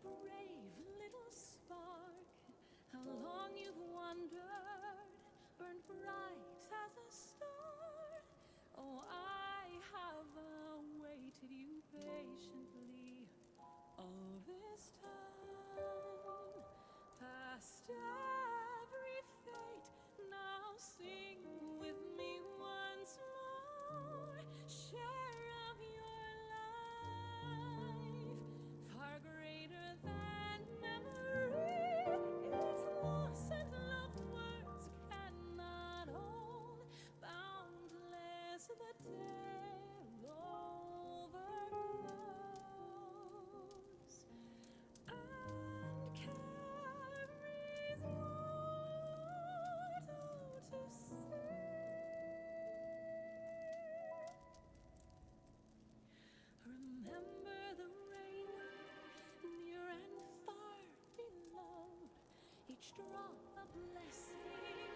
brave little spark, how long you've wandered, burned bright as a star. Oh, I have awaited you patiently all this time, past every fate. Now sing with me once more, share of your life, far greater than memory. Its loss and love words cannot hold, boundless the tale overflows, and carries mortal to see. Remember the rain, near and far below, each drop a blessing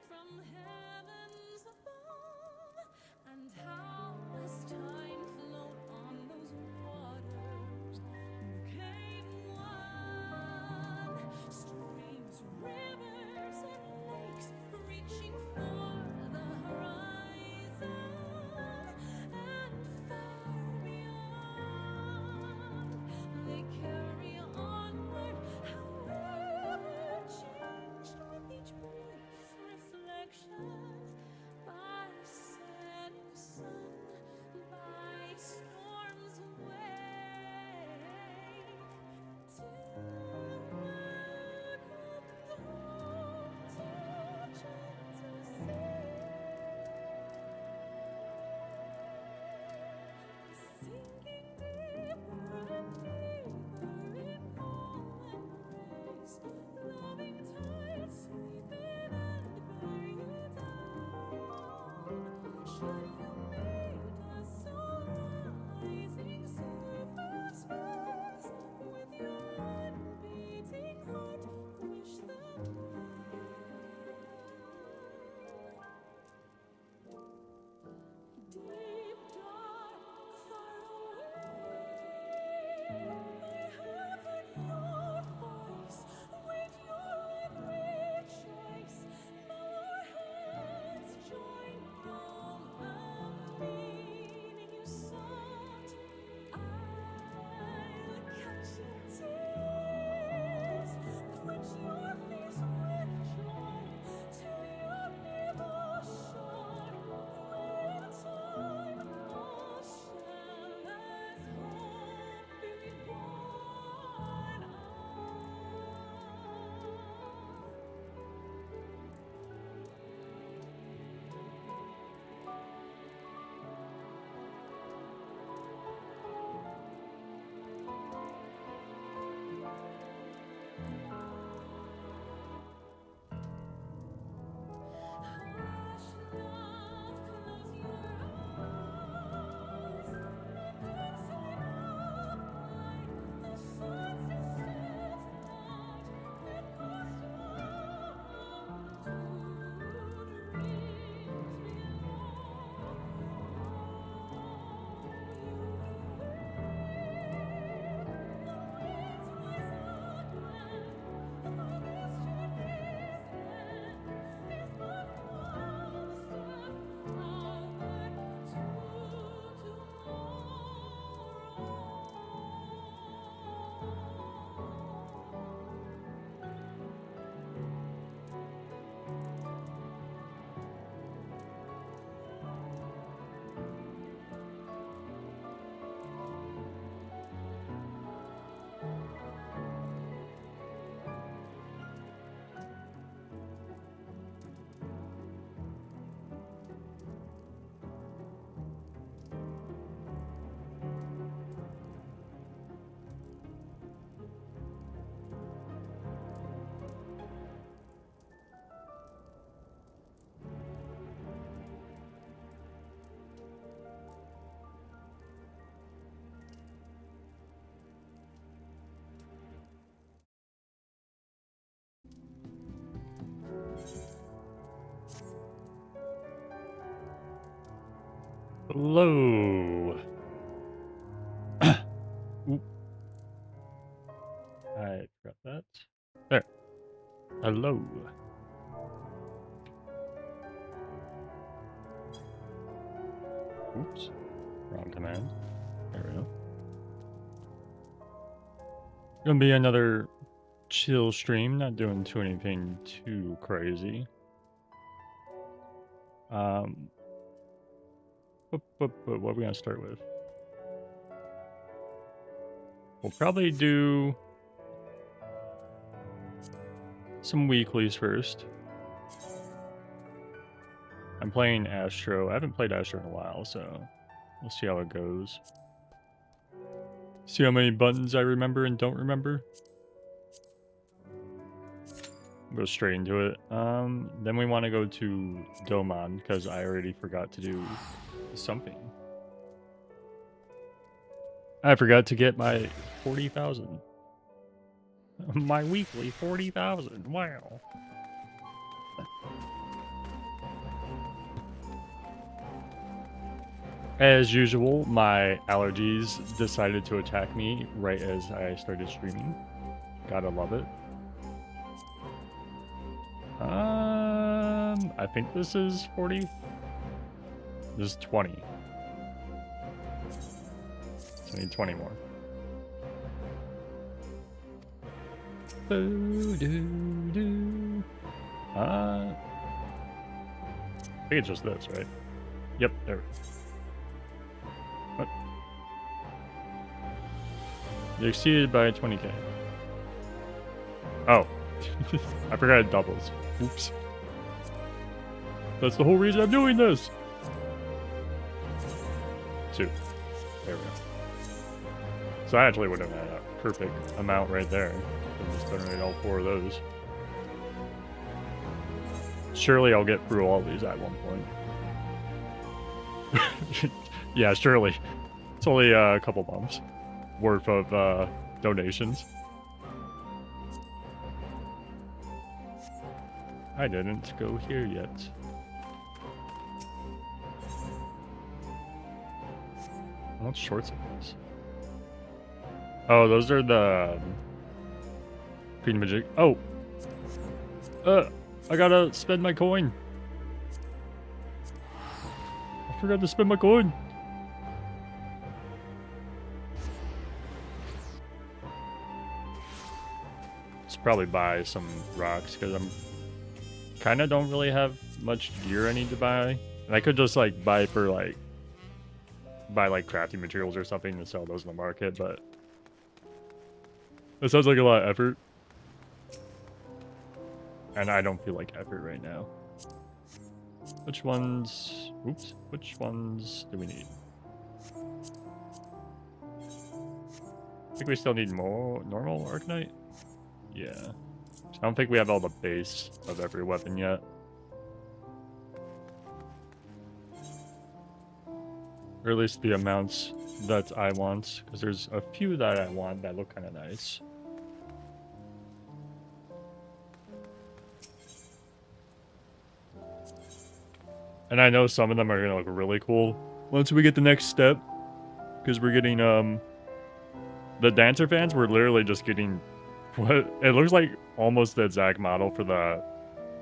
from heavens above, and how as time flowed on those waters became one, streams, rivers, and lakes reaching for the horizon, and far beyond they carry onward, however changed with each brief reflection, by setting sun, by storm's wake, till welcomed home to gentle sea, sinking deeper and deeper in calm and grace, loving tides sweep in and bear you down. Should you meet a soul rising surface space, with your unbeating heart wish them well. Deep, dark, far away, I have heard your voice, wait your every choice. Now our hands join, all the meaning you sought. I'll catch your tears, quench your face with joy, till you're never short. When time all shall as hope be reborn. Hush, love, close your eyes, and then slip up by the sun's distant light, that caused to dreams below. Hello. hello. Oops. Wrong command. There we go. Gonna be another chill stream, not doing anything too crazy. What are we gonna start with? We'll probably do some weeklies first. I'm playing Astro. I haven't played Astro in a while, so we'll see how it goes. See how many buttons I remember and don't remember. Go straight into it. Then we want to go to Domon because I already forgot to do something. I forgot to get my 40,000. My weekly 40,000. Wow. As usual, my allergies decided to attack me right as I started streaming. Gotta love it. I think this is 40. This is 20. So I need 20 more. I think it's just this, right? Yep, there. What? You exceeded by 20k. Oh. I forgot it doubles. Oops. That's the whole reason I'm doing this. 2. There we go. So I actually would have had a perfect amount right there. I just generate all 4 of those. Surely I'll get through all these at one point. Yeah, surely. It's only a couple months worth of donations. I didn't go here yet. What shorts are these? Oh, those are the Queen Magic. Oh! I gotta spend my coin. I forgot to spend my coin. Let's probably buy some rocks because I'm kind of don't really have much gear I need to buy. And I could just like buy like crafting materials or something and sell those in the market, but that sounds like a lot of effort. And I don't feel like effort right now. Which ones? Oops. Which ones do we need? I think we still need more normal Arcanite. Yeah. I don't think we have all the base of every weapon yet. Or at least the amounts that I want. Because there's a few that I want that look kind of nice. And I know some of them are going to look really cool once we get the next step. Because we're getting, the Dancer fans, we're literally just getting what it looks like almost the exact model for the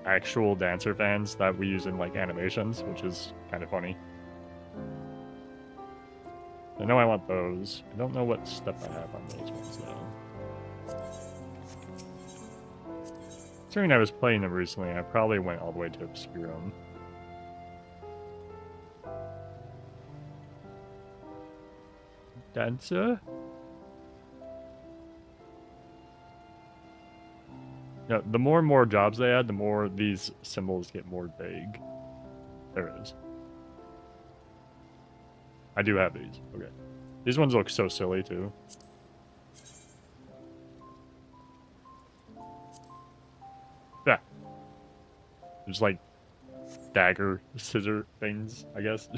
actual Dancer fans that we use in, like, animations, which is kind of funny. I know I want those. I don't know what step I have on those ones, though. Considering I was playing them recently, I probably went all the way to Obscurum. Dancer? No, the more and more jobs they add, the more these symbols get more vague. There it is. I do have these. Okay. These ones look so silly, too. Yeah. There's like dagger, scissor things, I guess.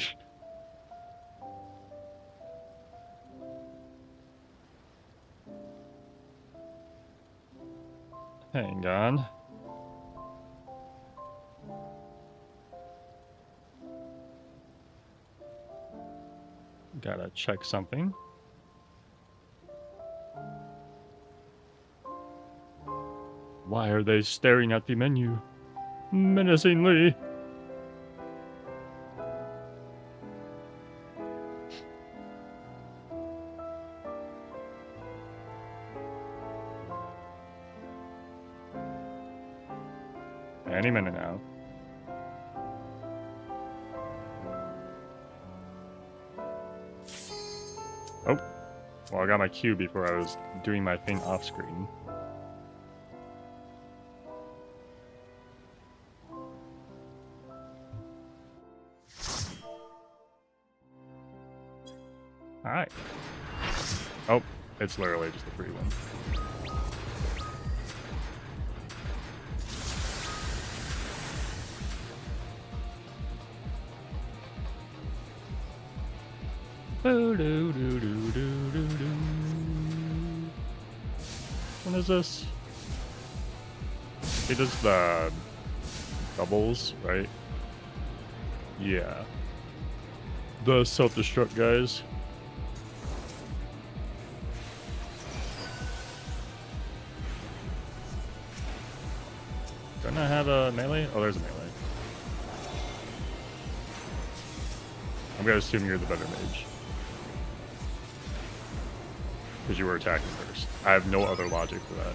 Hang on. Gotta check something. Why are they staring at the menu? Menacingly. Any minute now. Oh. Well, I got my cue before I was doing my thing off screen. Alright. Oh, it's literally just a free one. What is this? It is the doubles, right? Yeah. The self-destruct guys. Don't I have a melee? Oh, there's a melee. I'm gonna assume you're the better mage. Because you were attacking first. I have no other logic for that.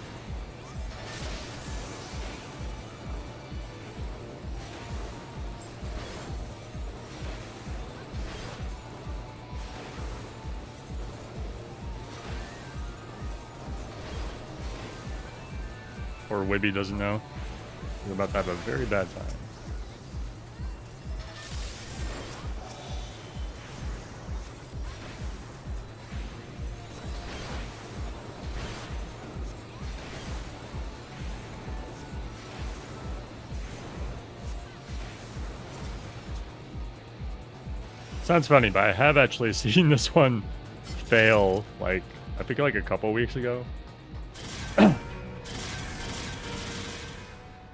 Or Wibby doesn't know. You're about to have a very bad time. Sounds funny, but I have actually seen this one fail, like, I think like a couple weeks ago.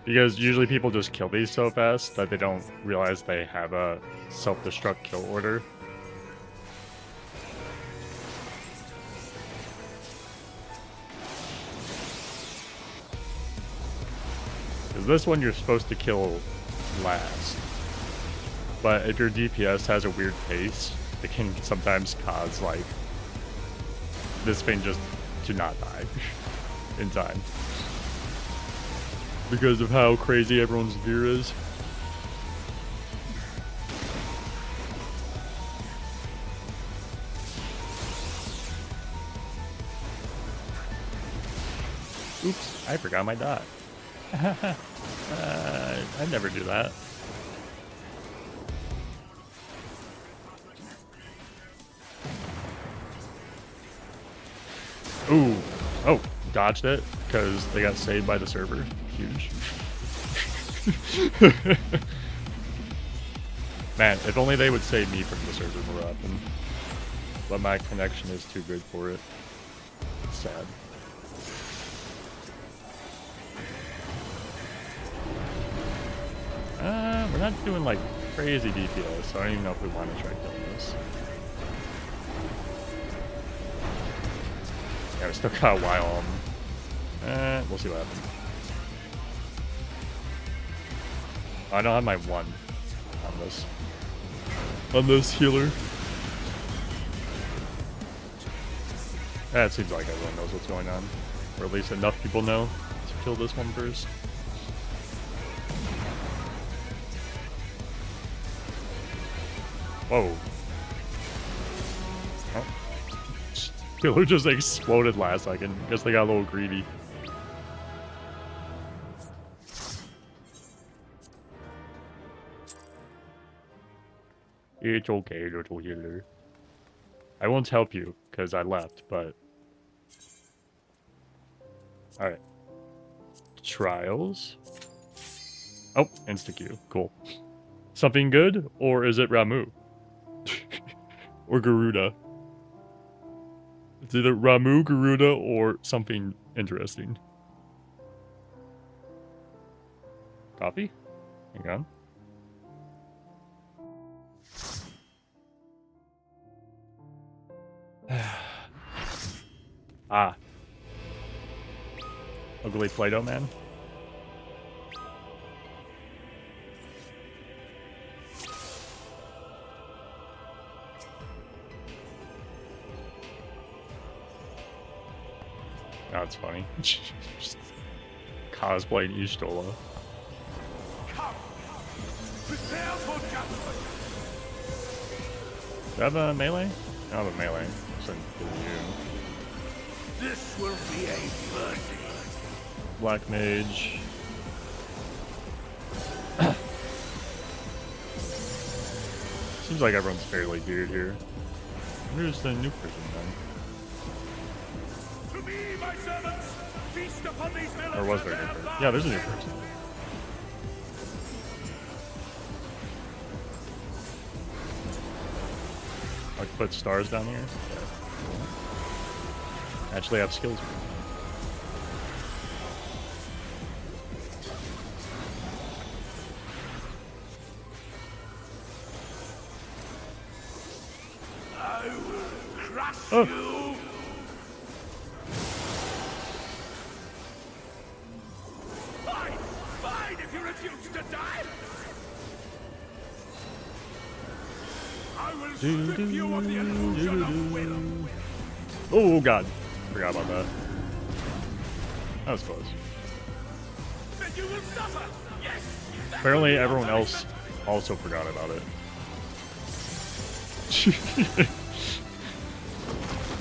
Because usually people just kill these so fast that they don't realize they have a self-destruct kill order. Because this one you're supposed to kill last. But if your DPS has a weird pace, it can sometimes cause, like, this thing just to not die in time. Because of how crazy everyone's gear is. Oops, I forgot my dot. I'd never do that. Ooh. Oh, dodged it because they got saved by the server. Huge. Man, if only they would save me from the server more often. But my connection is too good for it. It's sad. We're not doing like crazy DPS, so I don't even know if we want to try killing this. Yeah, we still got a while on. We'll see what happens. I don't have my one on this. On this healer. It seems like everyone knows what's going on. Or at least enough people know to kill this one first. Whoa. Oh. Healer just exploded last second. Guess they got a little greedy. It's okay, little healer. I won't help you, because I left, but... Alright. Trials? Oh, insta-Q. Cool. Something good, or is it Ramu? Or Garuda? It's either Ramu, Garuda, or something interesting. Coffee? Hang on. Ah. Ugly Play-Doh man? That's funny. Just cosplaying Ishtola. Prepare for judgment. Do I have a melee? I don't have a melee. So you. This will be a mercy. Black Mage. Seems like everyone's fairly geared here. Where's the new person then? To me, my servants, feast upon these melons. Or was there a new person? Yeah, there's a new person. I can put stars down here. Actually have skills. I will crush Oh. you. Fine, fine if you refuse to die. I will strip you of the illusion of will. Oh god. Forgot about that. That was close. Then you will suffer. Yes. that Apparently will be everyone your else punishment. also forgot about it.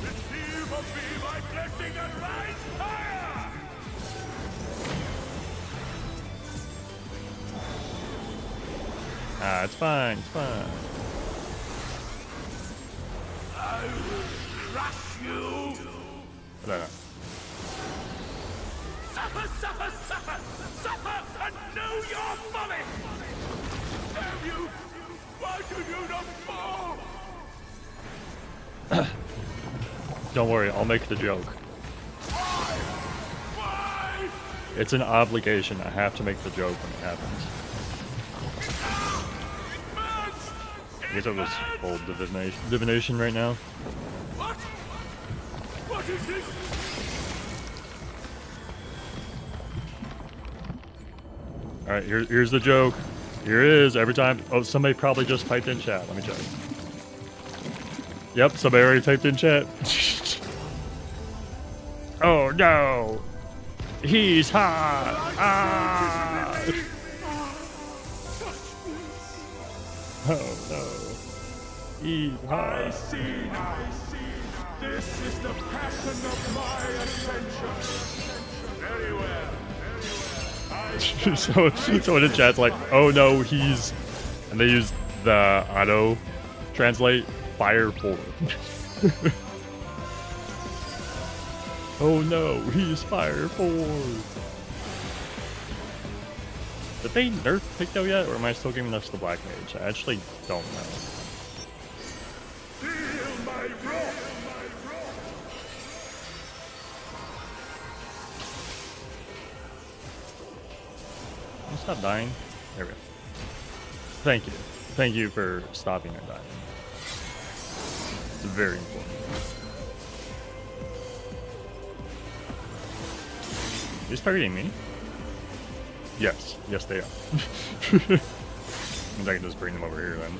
Receive of me my blessing and rise higher. Ah, it's fine, it's fine. I will crush you. I don't know. Suffer, suffer, suffer, suffer, and know your folly. Damn you! Why do you not fall? Don't worry, I'll make the joke. Why? Why? It's an obligation. I have to make the joke when it happens. It burns. I guess I was full divination right now. What? What is this? Alright, here's the joke. Here it is every time. Oh, somebody probably just typed in chat. Let me check. Yep, somebody already typed in chat. Oh no! He's hot! Ah! Oh no. He's I hot. see now. This is the passion of my ascension. Very well. So in the chat's like, oh no, he's, and they use the auto translate fire forward. Oh no, he's fire forward. Did they nerf Picto yet, or am I still giving us the Black Mage? I actually don't know. Feel my wrath. Don't stop dying. There we go. Thank you. Thank you for stopping her dying. It's very important. Are you targeting me? Yes. Yes, they are. Means I can just bring them over here then.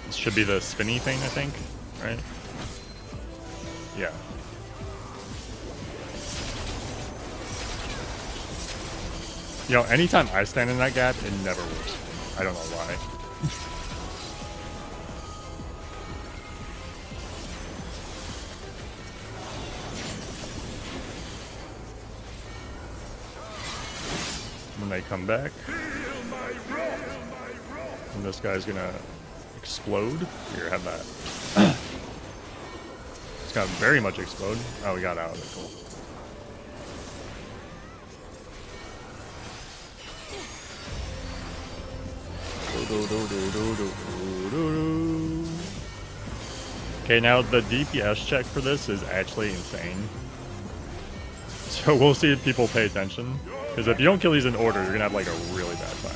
This should be the spinny thing, I think, right? Yeah. You know, anytime I stand in that gap, it never works. I don't know why. When they come back, and this guy's gonna explode. Here, have that. It's gonna very much explode. Oh, we got out of it. Cool. Okay, now the DPS check for this is actually insane. So we'll see if people pay attention. Because if you don't kill these in order, you're gonna have like a really bad time.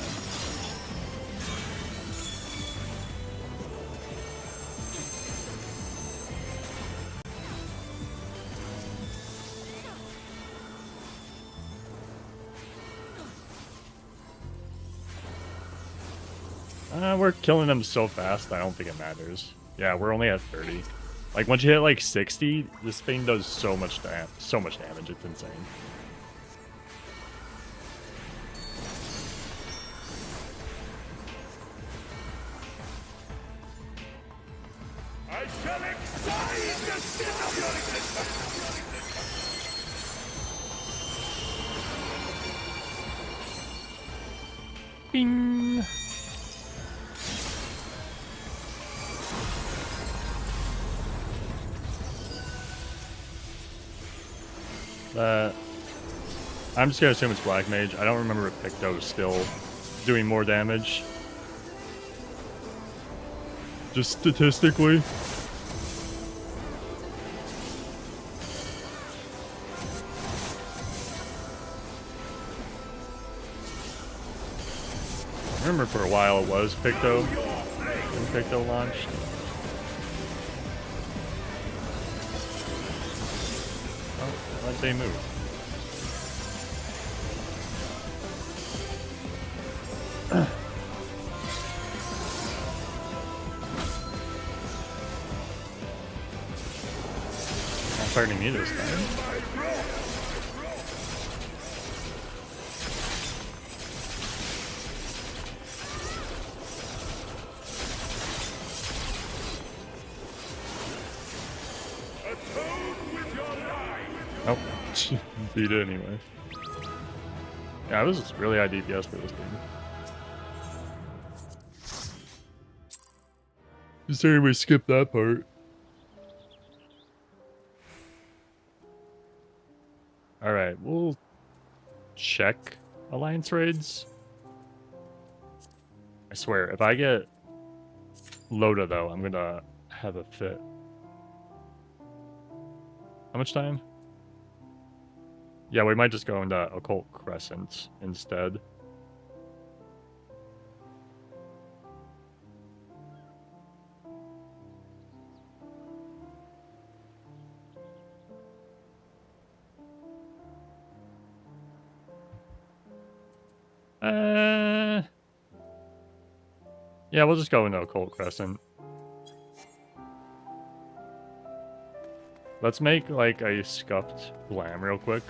We're killing them so fast, I don't think it matters. Yeah, we're only at 30. Like, once you hit, like, 60, this thing does so much damage, it's insane. I shall excite the sin of your existence! Bing! I'm just gonna assume it's Black Mage. I don't remember if Picto is still doing more damage. Just statistically. I remember for a while it was Picto when Picto launched. Oh, why'd they move? Not starting me this time. Oh, beat it anyway. Yeah, I was really high DPS for this game. Just saying we skipped that part. Alright, we'll check alliance raids. I swear, if I get Loda though, I'm gonna have a fit. How much time? Yeah, we might just go into Occult Crescent instead. Yeah, we'll just go into Occult Crescent. Let's make, like, a scuffed glam real quick.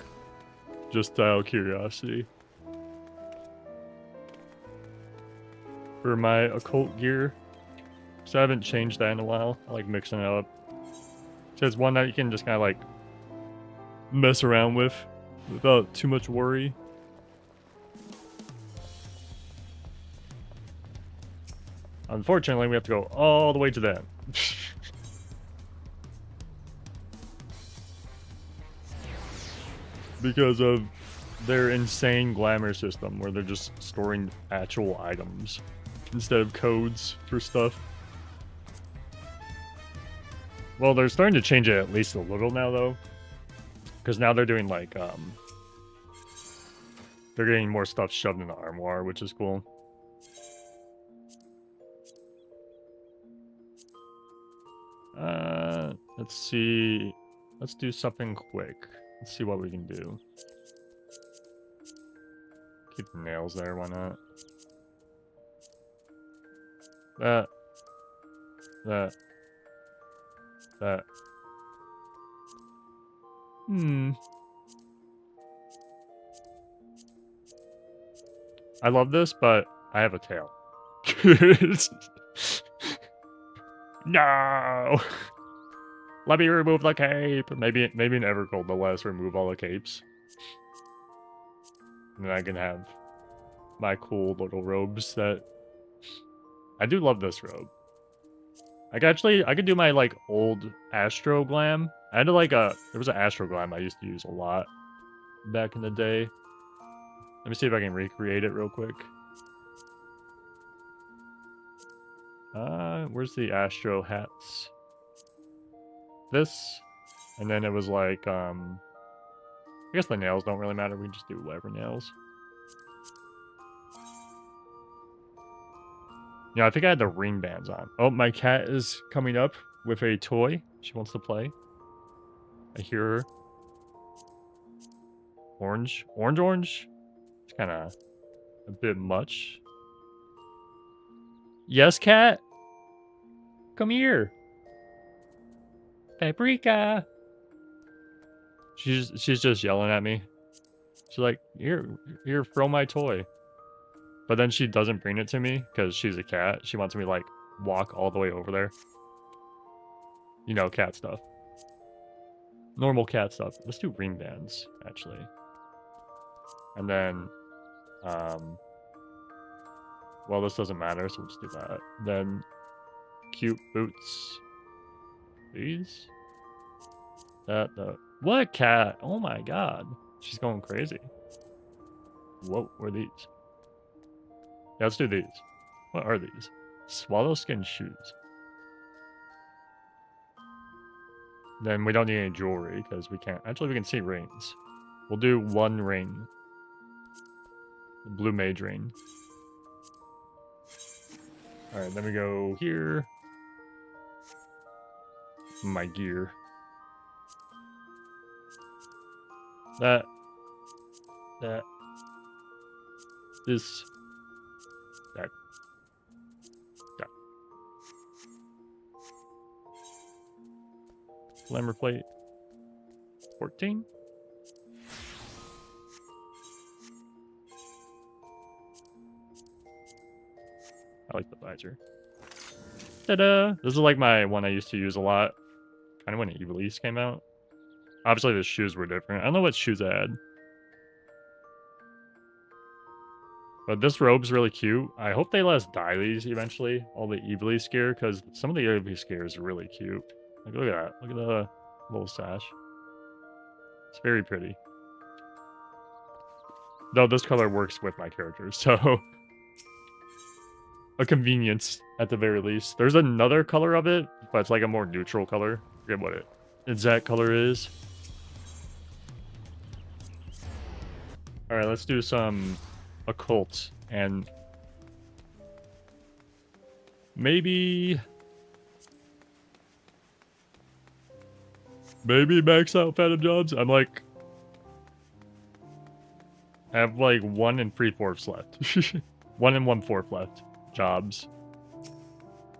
Just out of curiosity. For my occult gear. So I haven't changed that in a while. I like mixing it up. So it's one that you can just kind of, like, mess around with without too much worry. Unfortunately, we have to go all the way to that. Because of their insane glamour system where they're just storing actual items instead of codes for stuff. Well, they're starting to change it at least a little now, though. Because now they're doing, like, they're getting more stuff shoved in the armoire, which is cool. Let's see. Let's do something quick. Let's see what we can do. Keep the nails there, why not? That. I love this, but I have a tail. No! Let me remove the cape! Maybe in Evergold they'll let us remove all the capes. And then I can have my cool little robes that... I do love this robe. I could do my, like, old Astro Glam. I had, like, there was an Astro Glam I used to use a lot back in the day. Let me see if I can recreate it real quick. Where's the Astro hats? This, and then it was like, I guess the nails don't really matter, we can just do whatever nails. Yeah, I think I had the ring bands on. Oh, my cat is coming up with a toy. She wants to play. I hear her. Orange? Orange? It's kind of a bit much. Yes, cat? Come here. Paprika. She's just yelling at me. She's like, here, throw my toy. But then she doesn't bring it to me because she's a cat. She wants me to, like, walk all the way over there. You know, cat stuff. Normal cat stuff. Let's do ring bands, actually. And then, well, this doesn't matter, so we'll just do that. Then, cute boots. These? What cat? Oh my god. She's going crazy. What were these? Yeah, let's do these. What are these? Swallow skin shoes. Then we don't need any jewelry because we can't. Actually, we can see rings. We'll do one ring. The blue mage ring. Alright, then we go here. My gear. That. This. That. Glamour plate. 14? I like the visor. Ta-da! This is like my one I used to use a lot. Kind of when Evil East came out. Obviously the shoes were different. I don't know what shoes I had. But this robe's really cute. I hope they let us dye these eventually. All the Evil East gear, because some of the Evil East gear is really cute. Like, look at that. Look at the little sash. It's very pretty. Though this color works with my character, so... a convenience, at the very least. There's another color of it, but it's like a more neutral color. I forget what it exact color is. Alright, let's do some occult and maybe max out Phantom Jobs. I have like 1 3/4 left. 1 1/4 left jobs.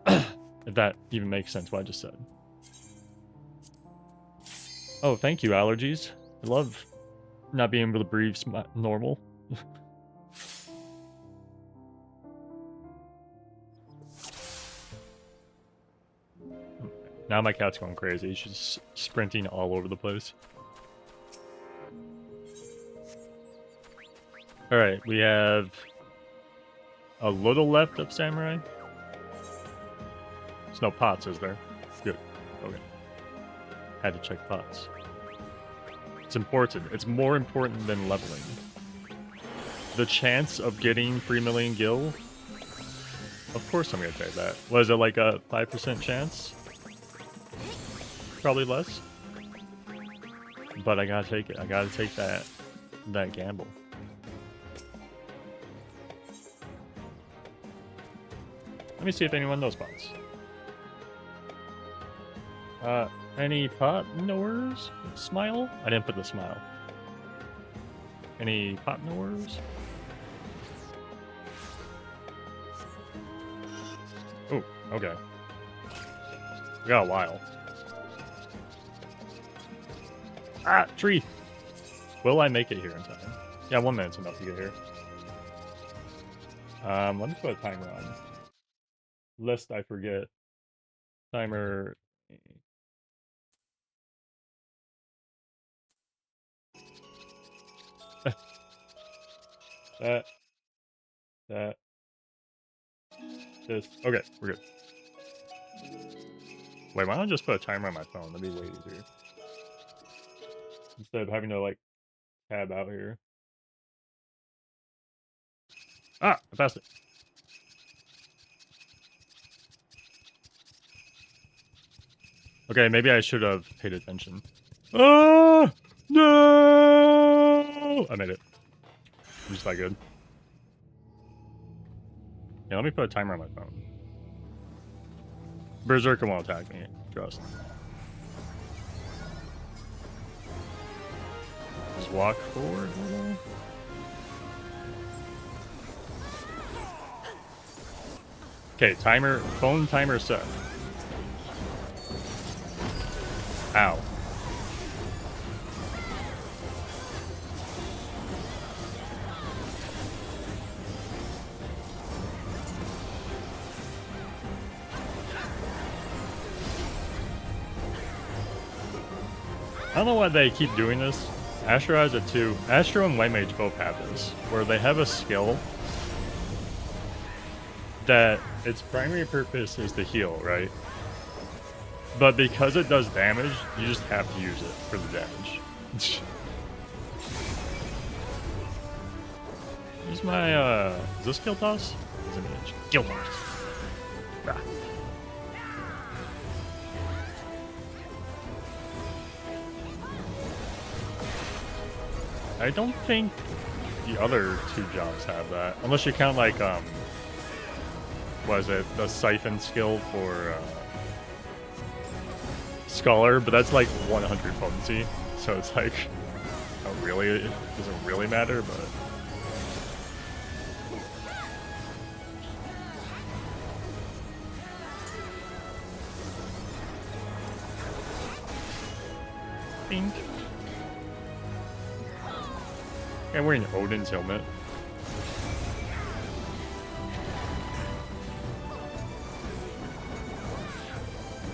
If that even makes sense what I just said. Oh, thank you, allergies. I love not being able to breathe normal. Now my cat's going crazy. She's sprinting all over the place. Alright, we have a little left of samurai. There's no pots, is there? Good. Okay. Had to check pots. It's important. It's more important than leveling. The chance of getting 3 million gil? Of course I'm gonna take that. Was it like a 5% chance? Probably less. But I gotta take it. I gotta take that gamble. Let me see if anyone knows pots. Any pot knowers? Smile? I didn't put the smile. Any pot knowers? Oh, okay. We got a while. Ah, tree! Will I make it here in time? Yeah, 1 minute's enough to get here. Let me put a timer on. Lest I forget. Timer. That. This. Okay, we're good. Wait, why don't I just put a timer on my phone? That'd be way easier. Instead of having to, like, tab out here. Ah, I passed it. Okay, maybe I should have paid attention. Ah! No! I made it. I'm just that good. Yeah, let me put a timer on my phone. Berserker won't attack me. Trust. Just walk forward a little. Okay, timer, phone timer set. Ow. I don't know why they keep doing this. Astro has it too. Astro and White Mage both have this, where they have a skill that its primary purpose is to heal, right? But because it does damage, you just have to use it for the damage. Use my, is this skill toss? Is it mage? Skill toss. Ah. I don't think the other two jobs have that. Unless you count, like, what is it? The Siphon skill for, Scholar, but that's like 100 potency. So it's like, oh, really? It doesn't really matter, but... Bink. I'm wearing Odin's helmet.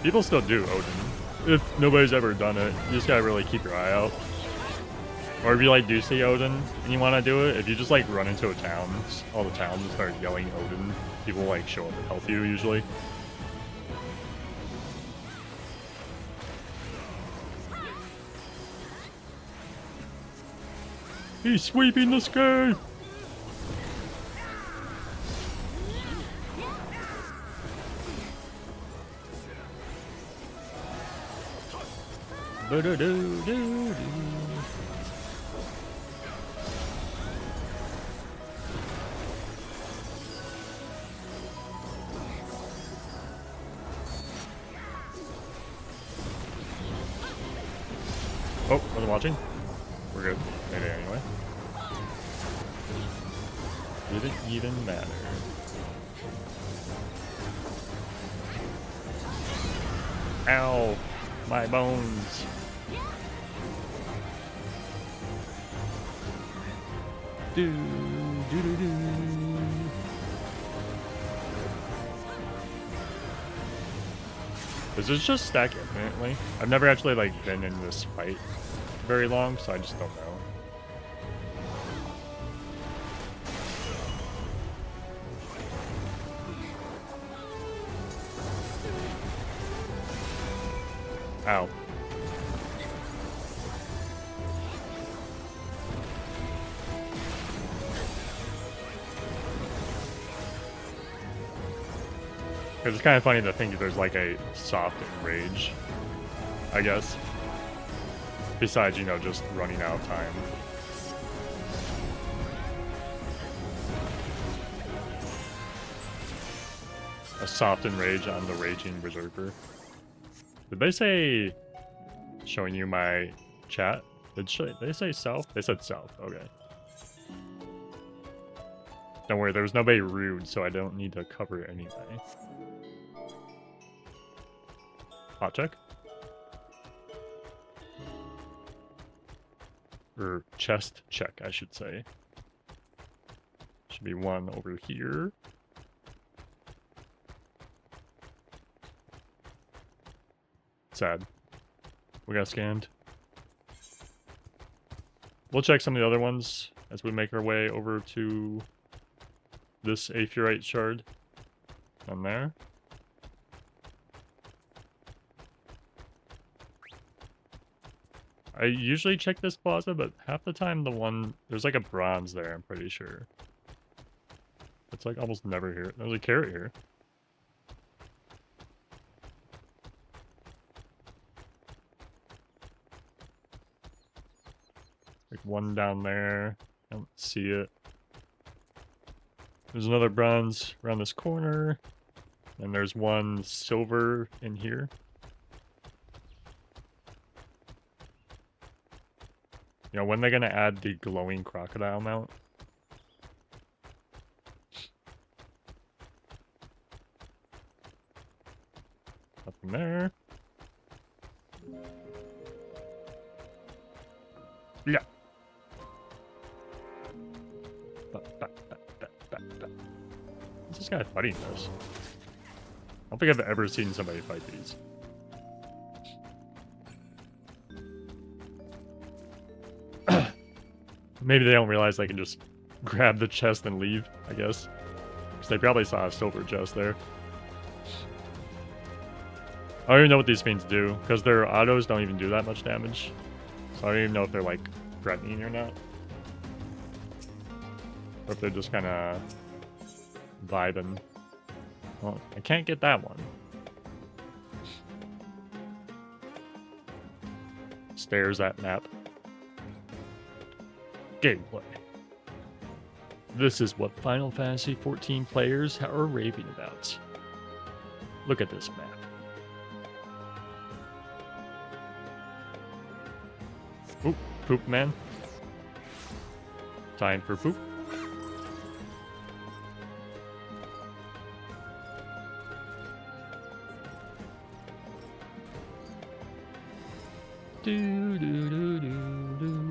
People still do Odin. If nobody's ever done it, you just gotta really keep your eye out. Or if you like do see Odin and you want to do it, if you just like run into a town, all the towns and start yelling Odin, people like show up and help you usually. He's sweeping the sky! Do-do-do-do-do. Oh, wasn't watching? We're good. Maybe anyway. Didn't even matter. Ow! My bones! Do do do do. Does this just stack infinitely? I've never actually like been in this fight very long, so I just don't know. Ow. It's kind of funny to think there's like a soft enrage, I guess. Besides, you know, just running out of time. A soft enrage on the Raging Berserker. Did they say showing you my chat? Did they say south? They said south. Okay. Don't worry, there was nobody rude, so I don't need to cover it anyway. Hot check? Or chest check, I should say. Should be one over here. Sad. We got scanned. We'll check some of the other ones as we make our way over to this Aphurite shard. On there. I usually check this plaza, but half the time there's like a bronze there, I'm pretty sure. It's like almost never here. There's a carrot here. Like one down there. I don't see it. There's another bronze around this corner. And there's one silver in here. You know, when they're gonna add the glowing crocodile mount? Nothing there. Yeah. What's this guy fighting this? I don't think I've ever seen somebody fight these. Maybe they don't realize they can just grab the chest and leave, I guess. Because they probably saw a silver chest there. I don't even know what these fiends do, because their autos don't even do that much damage. So I don't even know if they're, like, threatening or not. Or if they're just kind of vibing. Well, I can't get that one. Stares at map. Gameplay. This is what Final Fantasy XIV players are raving about. Look at this map. Oop, poop man. Time for poop. Do do do do do.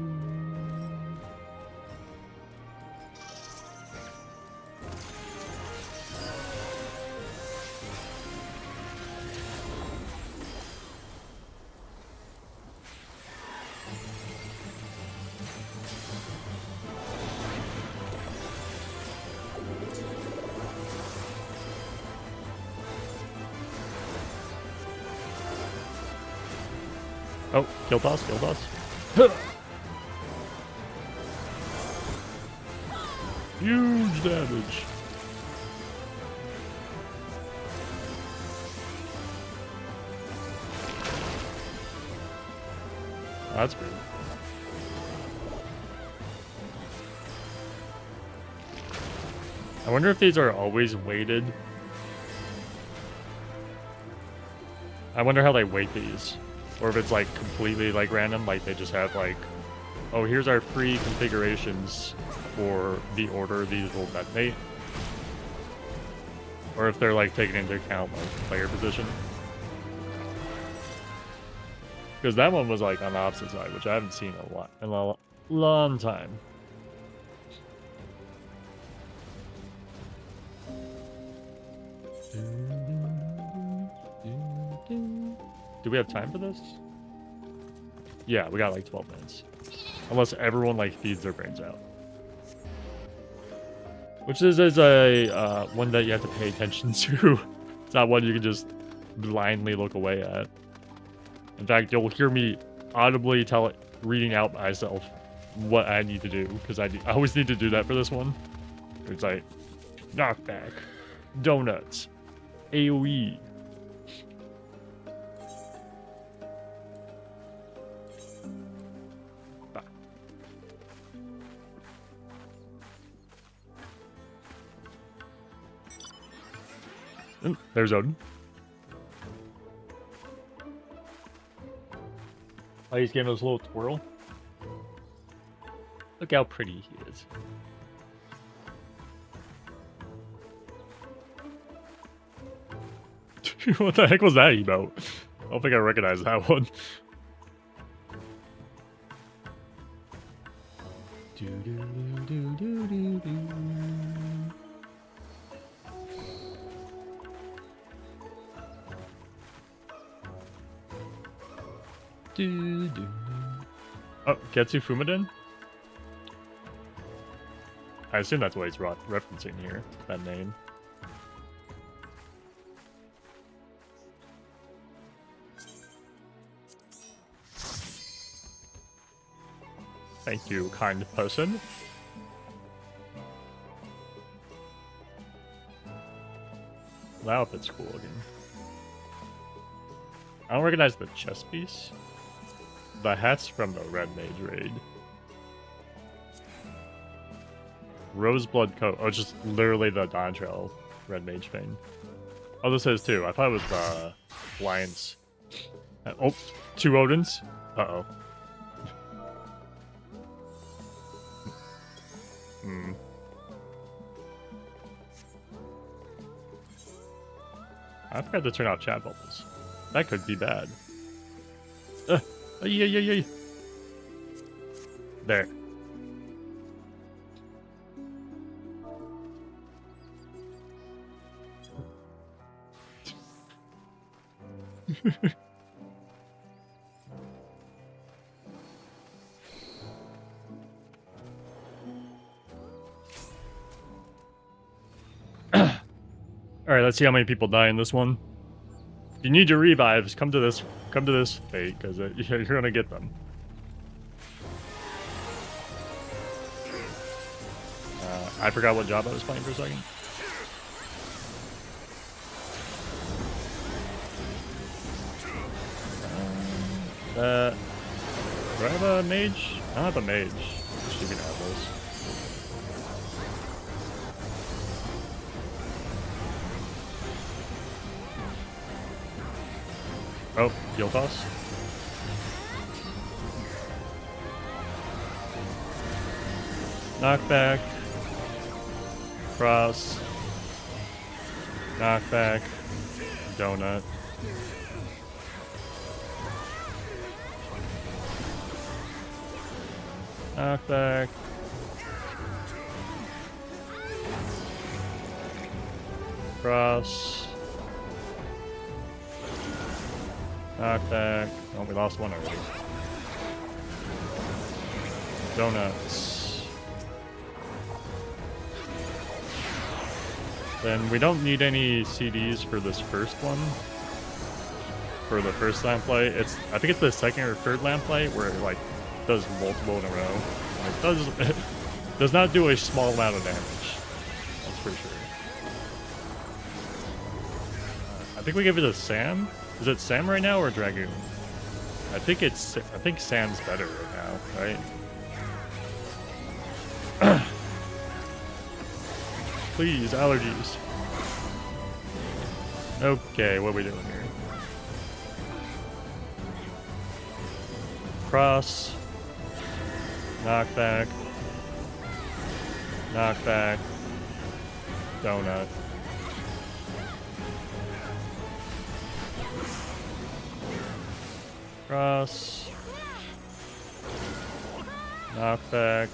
Oh, kill toss, kill toss. Huge damage. Oh, that's weird. I wonder if these are always weighted. I wonder how they weight these. Or if it's like completely like random, like they just have like, oh, here's our free configurations for the order these will detonate. Or if they're like taking into account like player position. Because that one was like on the opposite side, which I haven't seen a lot in a long time. Do we have time for this? Yeah, we got like 12 minutes. Unless everyone like feeds their brains out. Which is a one that you have to pay attention to. It's not one you can just blindly look away at. In fact, you'll hear me audibly reading out myself what I need to do. Because I always need to do that for this one. It's like, knockback, donuts, AoE. There's Odin. Oh, he's giving us a little twirl. Look how pretty he is. What the heck was that emote? I don't think I recognize that one. Do do do do do do. Do, do. Oh, Getsu Fumaden? I assume that's what he's referencing here, that name. Thank you, kind person. That outfit's cool looking. I don't recognize the chest piece. The hat's from the Red Mage raid. Roseblood coat. Oh, it's just literally the Dontrell Red Mage thing. Oh, this is too. I thought it was the Alliance. Oh, 2 Odins. Uh-oh. Hmm. I forgot to turn off chat bubbles. That could be bad. Yeah. There. Alright, let's see how many people die in this one. If you need your revives, come to this fate, because you're gonna get them. I forgot what job I was playing for a second. Do I have a mage? I don't have a mage. You can have those. Oh, heal toss. Knockback. Cross. Knockback. Donut. Knockback. Cross. Knockback. Oh, we lost one already. Donuts. Then we don't need any CDs for this first one. For the first lamp play. I think it's the second or third lamp play where it like does multiple in a row. And it does not do a small amount of damage. That's for sure. I think we give it to Sam. Is it Sam right now or Dragoon? I think Sam's better right now, right? Please, allergies. Okay, what are we doing here? Cross. Knockback. Knockback. Donut. Cross. Knockback.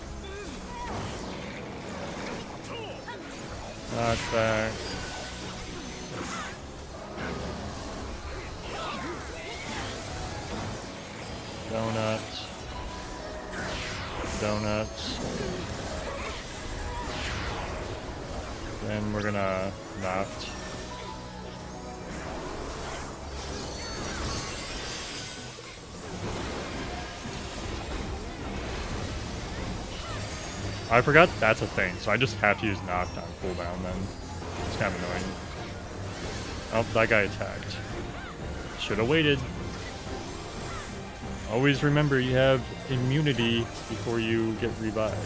Knockback. Donuts. Donuts. Then we're gonna knock. I forgot that's a thing, so I just have to use knocked on cooldown then. It's kind of annoying. Oh, that guy attacked. Should have waited. Always remember you have immunity before you get revived.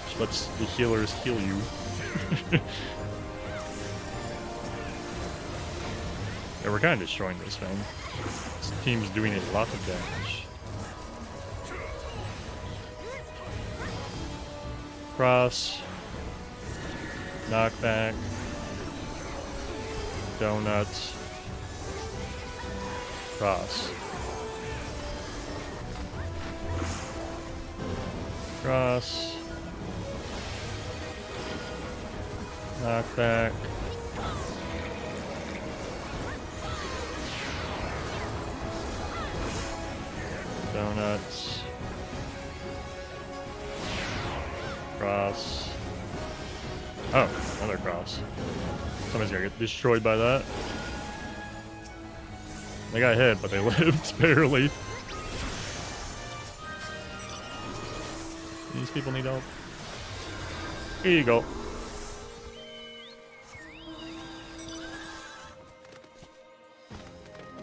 Which lets the healers heal you. Yeah, we're kind of destroying this thing. This team's doing a lot of damage. Cross. Knockback. Donuts. Cross. Cross. Knockback. Donuts. Cross. Oh, another cross. Somebody's gonna get destroyed by that. They got hit, but they lived barely. These people need help. Here you go.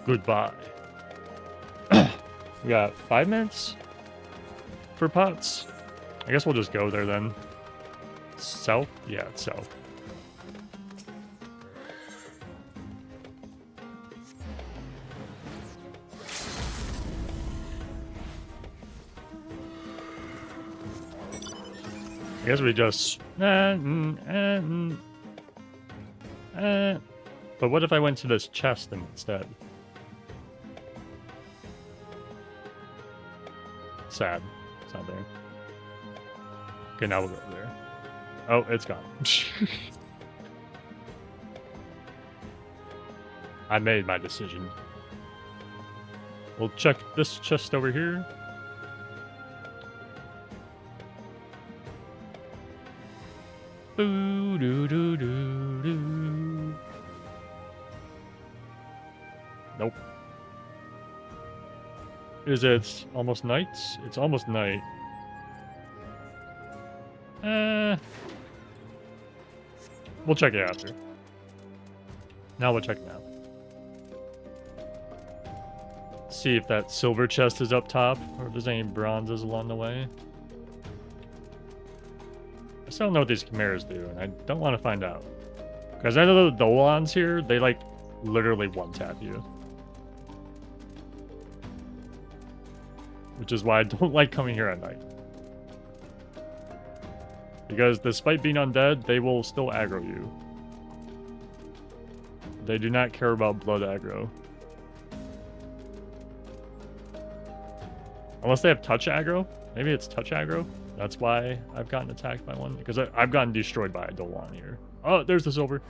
Goodbye. We got 5 minutes for pots. I guess we'll just go there then. South? Yeah, it's south. I guess we just... But But what if I went to this chest instead? Sad. It's not there. Okay, now we'll go over there. Oh, it's gone. I made my decision. We'll check this chest over here. Boo doo doo doo doo. Nope. Is it almost night? It's almost night. We'll check it after. Now we'll check now. See if that silver chest is up top, or if there's any bronzes along the way. I still don't know what these chimeras do, and I don't want to find out. Because I know the Dolans here, they like literally one-tap you. Which is why I don't like coming here at night. Because despite being undead, they will still aggro you. They do not care about blood aggro. Unless they have touch aggro. Maybe it's touch aggro. That's why I've gotten attacked by one. Because I've gotten destroyed by a Dolan here. Oh, there's the silver.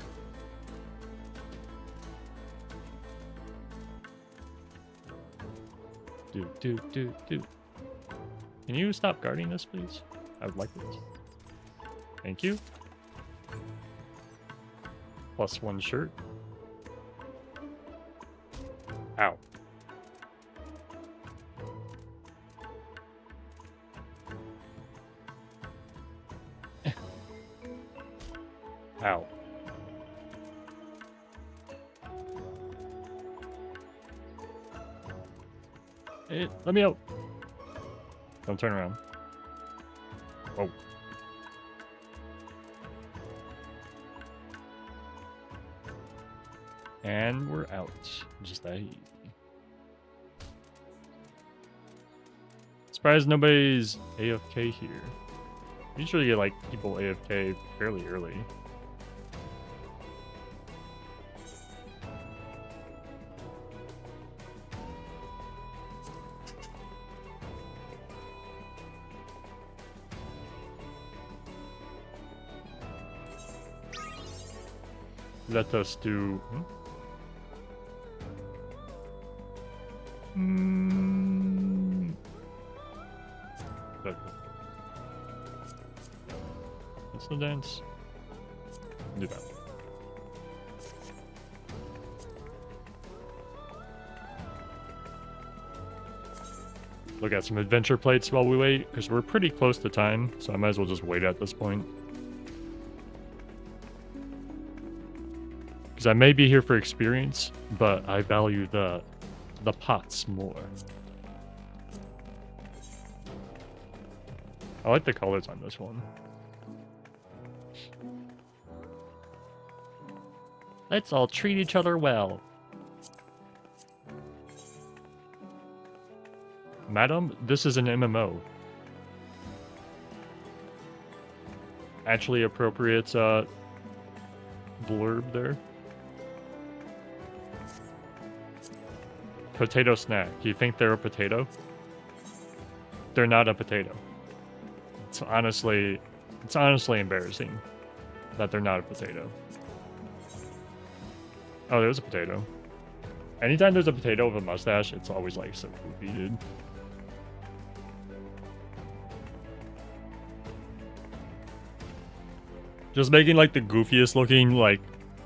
Do. Can you stop guarding this, please? I would like this. Thank you. +1 shirt. Ow. Ow. Hey, let me out. Don't turn around. Oh. And we're out. Just that easy. Surprised nobody's AFK here. Usually you like people AFK fairly early. Let us do... What's the dance? Do that. Look at some adventure plates while we wait, because we're pretty close to time, so I might as well just wait at this point. Because I may be here for experience, but I value the pots more. I like the colors on this one. Let's all treat each other well. Madam, this is an MMO. Actually appropriate blurb there. Potato snack. You think they're a potato? They're not a potato. It's honestly embarrassing that they're not a potato. Oh, there's a potato. Anytime there's a potato with a mustache, it's always like so goofy, dude. Just making like the goofiest looking like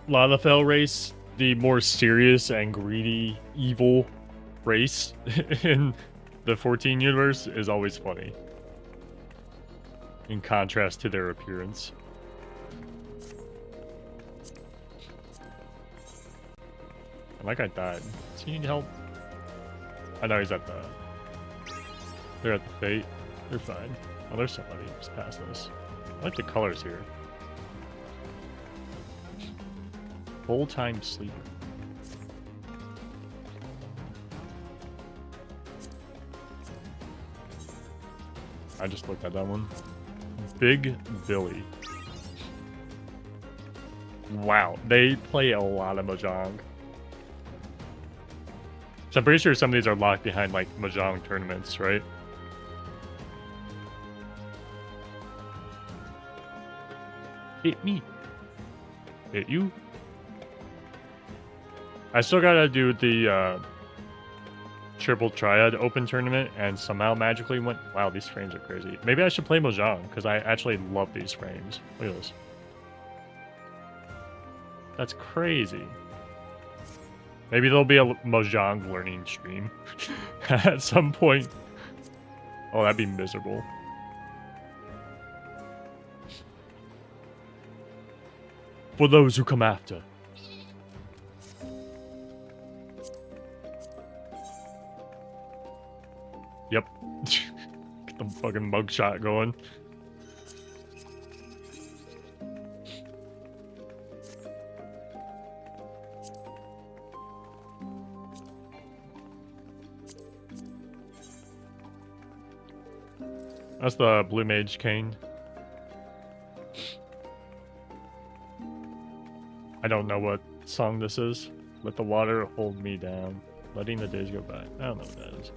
Lalafell race the more serious and greedy, evil race in the 14 universe is always funny. In contrast to their appearance. My guy died. Does he need help? I know he's at the... They're at the fate. They're fine. Oh, there's somebody just past us. I like the colors here. Full-time sleeper. I just looked at that one. Big Billy. Wow, they play a lot of Mahjong. So I'm pretty sure some of these are locked behind like Mahjong tournaments, right? Hit me. Hit you. I still gotta do the triple triad open tournament and somehow magically went. Wow, these frames are crazy. Maybe I should play Mahjong because I actually love these frames. Look at this. That's crazy. Maybe there'll be a Mahjong learning stream at some point. Oh, that'd be miserable. For those who come after. Yep. Get the fucking mugshot going. That's the Blue Mage cane. I don't know what song this is. Let the water hold me down. Letting the days go by. I don't know what that is.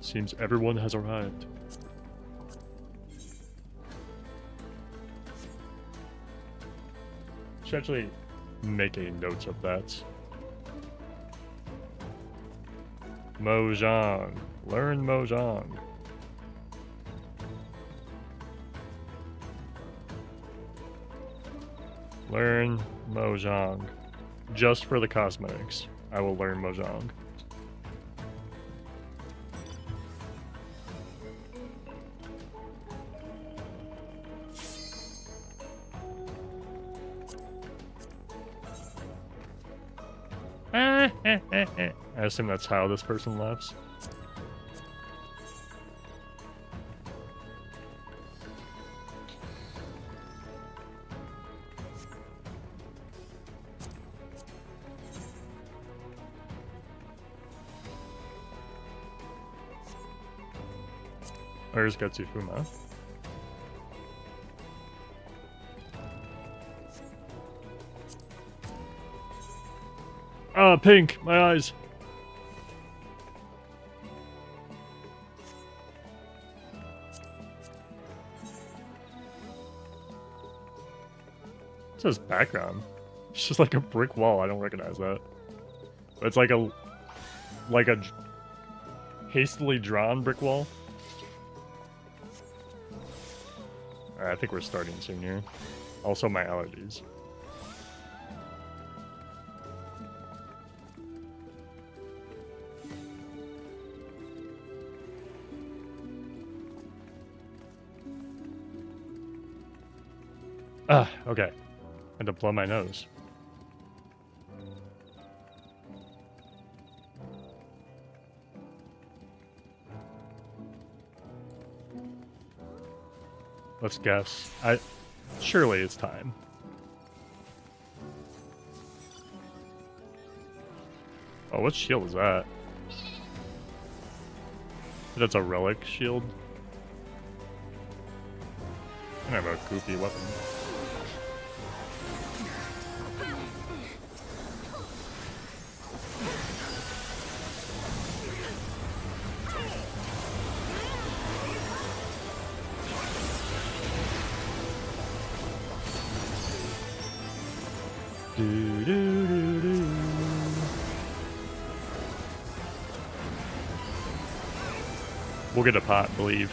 Seems everyone has arrived. Should actually make a note of that. Mahjong. Learn Mahjong. Learn Mahjong. Just for the cosmetics, I will learn Mahjong. I assume that's how this person laughs. Where's Gatsufuma? Ah, pink! My eyes! What's this background? It's just like a brick wall. I don't recognize that. But it's like a hastily drawn brick wall. Alright, I think we're starting soon here. Also my allergies. Ah, okay. I had to blow my nose. Let's guess. Surely it's time. Oh, what shield is that? That's a relic shield. I have a goofy weapon. We'll get a pot, believe.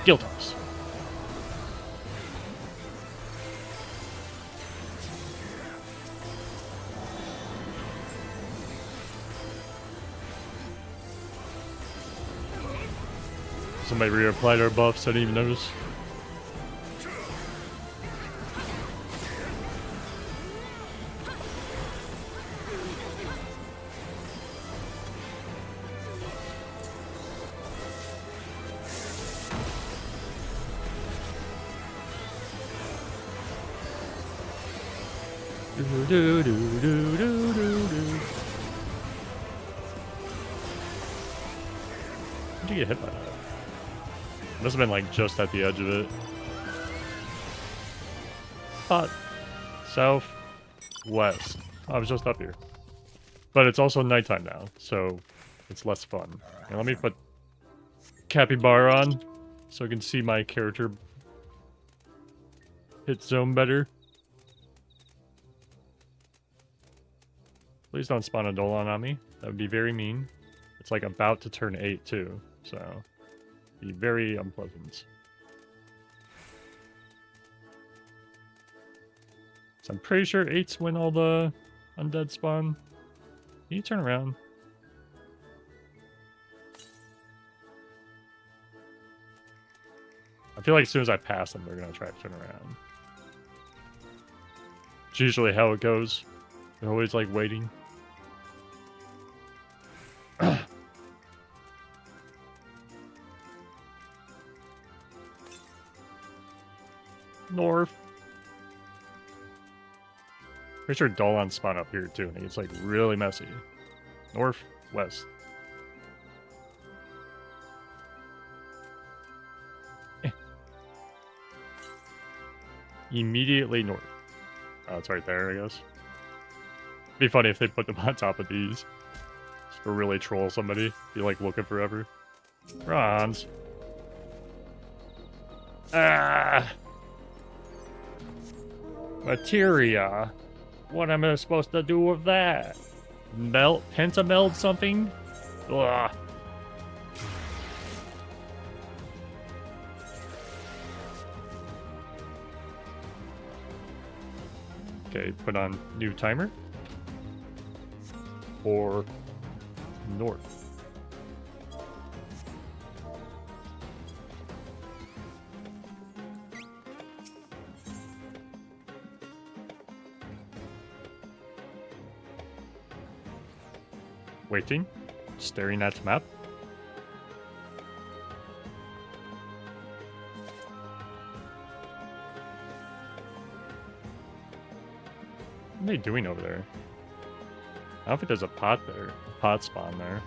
Guild House. Somebody reapplied our buffs, I didn't even notice. Do, do, do, do, do, do, do. How'd you get hit by that? Must have been like just at the edge of it. Hot. South. West. I was just up here. But it's also nighttime now, so it's less fun. And let me put Capybara on so I can see my character hit zone better. Please don't spawn a Dolan on me. That would be very mean. It's like about to turn 8 too, so be very unpleasant. So I'm pretty sure 8's when all the undead spawn. Can you turn around? I feel like as soon as I pass them, they're gonna try to turn around. It's usually how it goes. They're always like waiting. North. Pretty sure Dolan spawn up here too, and it gets like really messy. North, west. Immediately north. Oh, it's right there, I guess. It'd be funny if they put them on top of these. Just to really troll somebody. Be like looking forever. Bronze. Ah! Materia. What am I supposed to do with that? Melt? Pentameld something? Ugh. Okay, put on new timer. Or north. Waiting. Staring at the map. What are they doing over there? I don't think there's a pot there. A pot spawn there.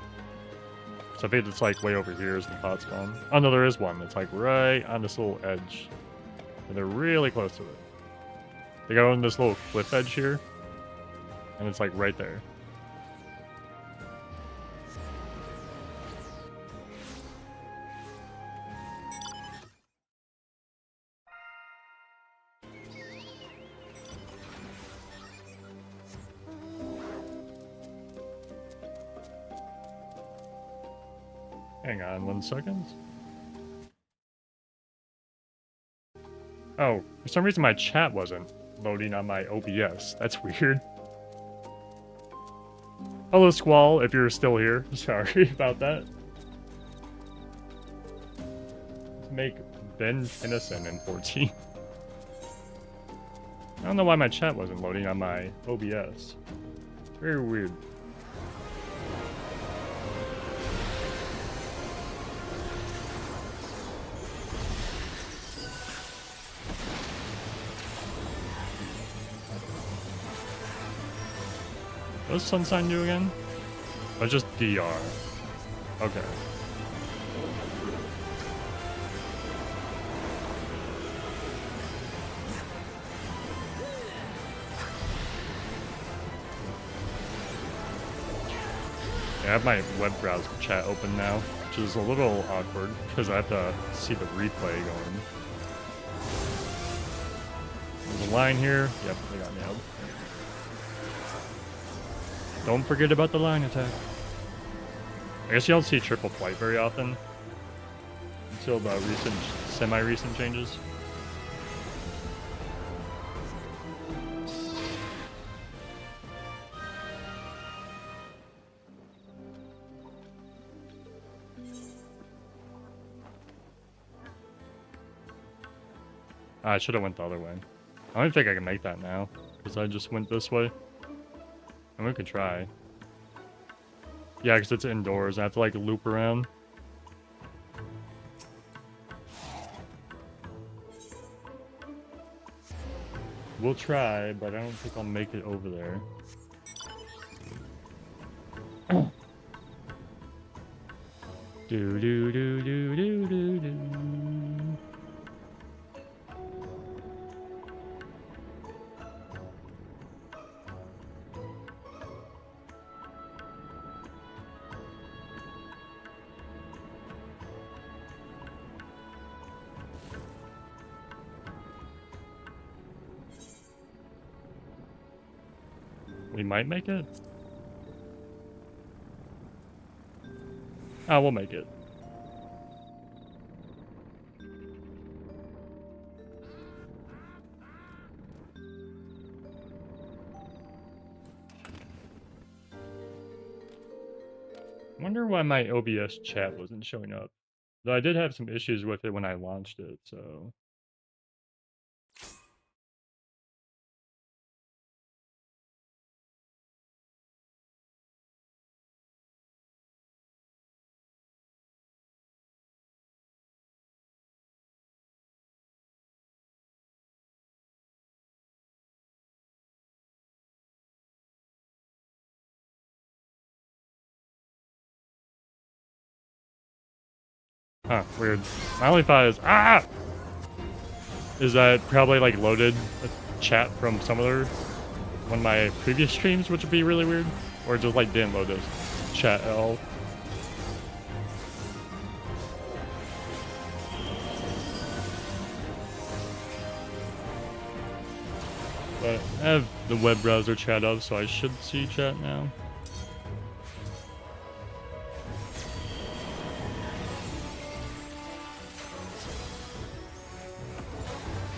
So I think it's like way over here is the pot spawn. Oh no, there is one. It's like right on this little edge. And they're really close to it. They go on this little cliff edge here. And it's like right there. Hang on 1 second. Oh, for some reason my chat wasn't loading on my OBS. That's weird. Hello, Squall, if you're still here. Sorry about that. Let's make Ben Tennyson in 14. I don't know why my chat wasn't loading on my OBS. Very weird. What does sun sign do again? Or just DR? Okay. Yeah, I have my web browser chat open now, which is a little awkward because I have to see the replay going. There's a line here. Yep, they got me out. Don't forget about the line attack. I guess you don't see triple flight very often until the recent, semi-recent changes. I should have went the other way. I don't think I can make that now because I just went this way. And we could try. Yeah, because it's indoors. I have to like loop around. We'll try, but I don't think I'll make it over there. Do do do do do do do. We might make it. Oh, we'll make it. Wonder why my OBS chat wasn't showing up. Though I did have some issues with it when I launched it, so... Huh, weird. My only thought is that probably like loaded a chat from some other one of my previous streams, which would be really weird, or just like didn't load this chat at all. But I have the web browser chat up, so I should see chat now.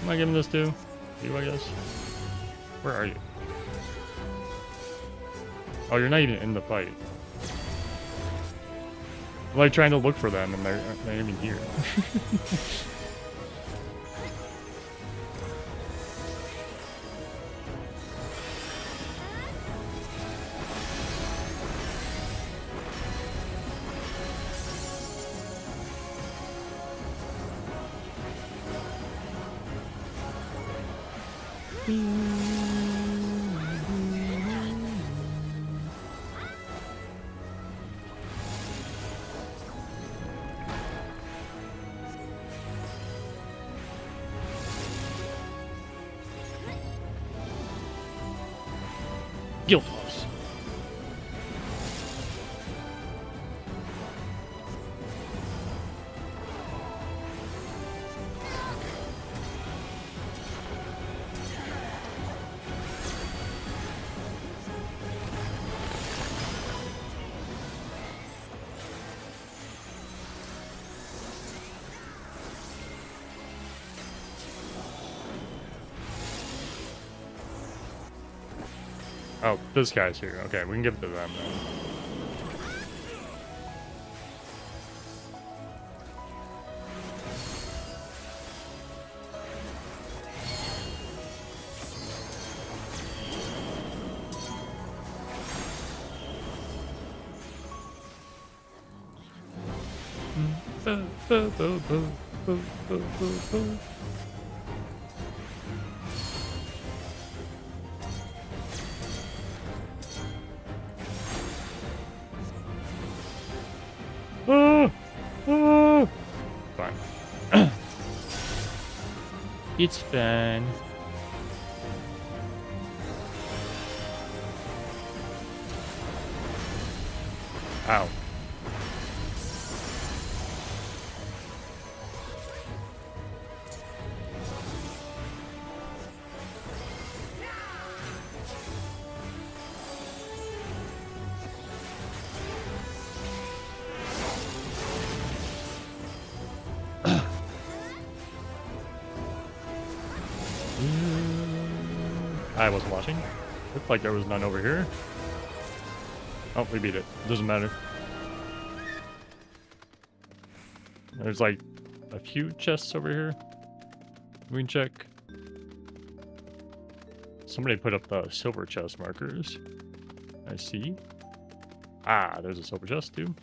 Am I giving this to? You, I guess. Where are you? Oh, you're not even in the fight. I'm like trying to look for them and they're not even here. Guild House. Oh, this guy's here. Okay, we can give it to them then. Fine. It's fun. Ow. I wasn't watching. Looked like there was none over here. Oh, we beat it. Doesn't matter. There's like a few chests over here. We can check. Somebody put up the silver chest markers. I see. Ah, there's a silver chest too.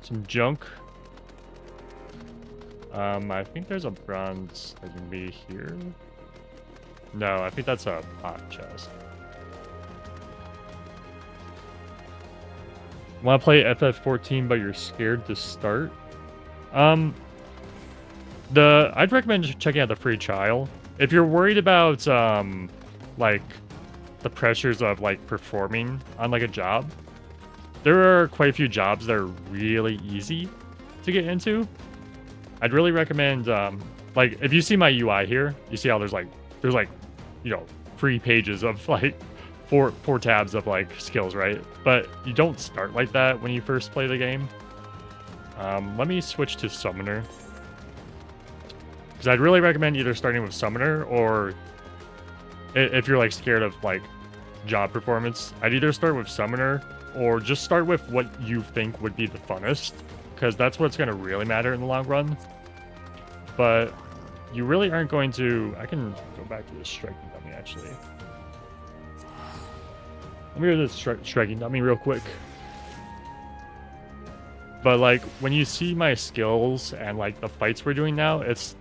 Some junk. I think there's a bronze that can be here. No, I think that's a pot chest. Want to play FF14 but you're scared to start? I'd recommend checking out the free trial. If you're worried about like the pressures of like performing on like a job, there are quite a few jobs that are really easy to get into. I'd really recommend like if you see my UI here, you see how there's like you know 3 pages of like four tabs of like skills, right? But you don't start like that when you first play the game. Let me switch to Summoner, because I'd really recommend either starting with Summoner, or if you're like scared of like job performance, I'd either start with Summoner or just start with what you think would be the funnest, because that's what's going to really matter in the long run. But you really aren't going to... I can go back to the striking dummy, actually. Let me go to the striking dummy real quick. But, like, when you see my skills and, like, the fights we're doing now, it's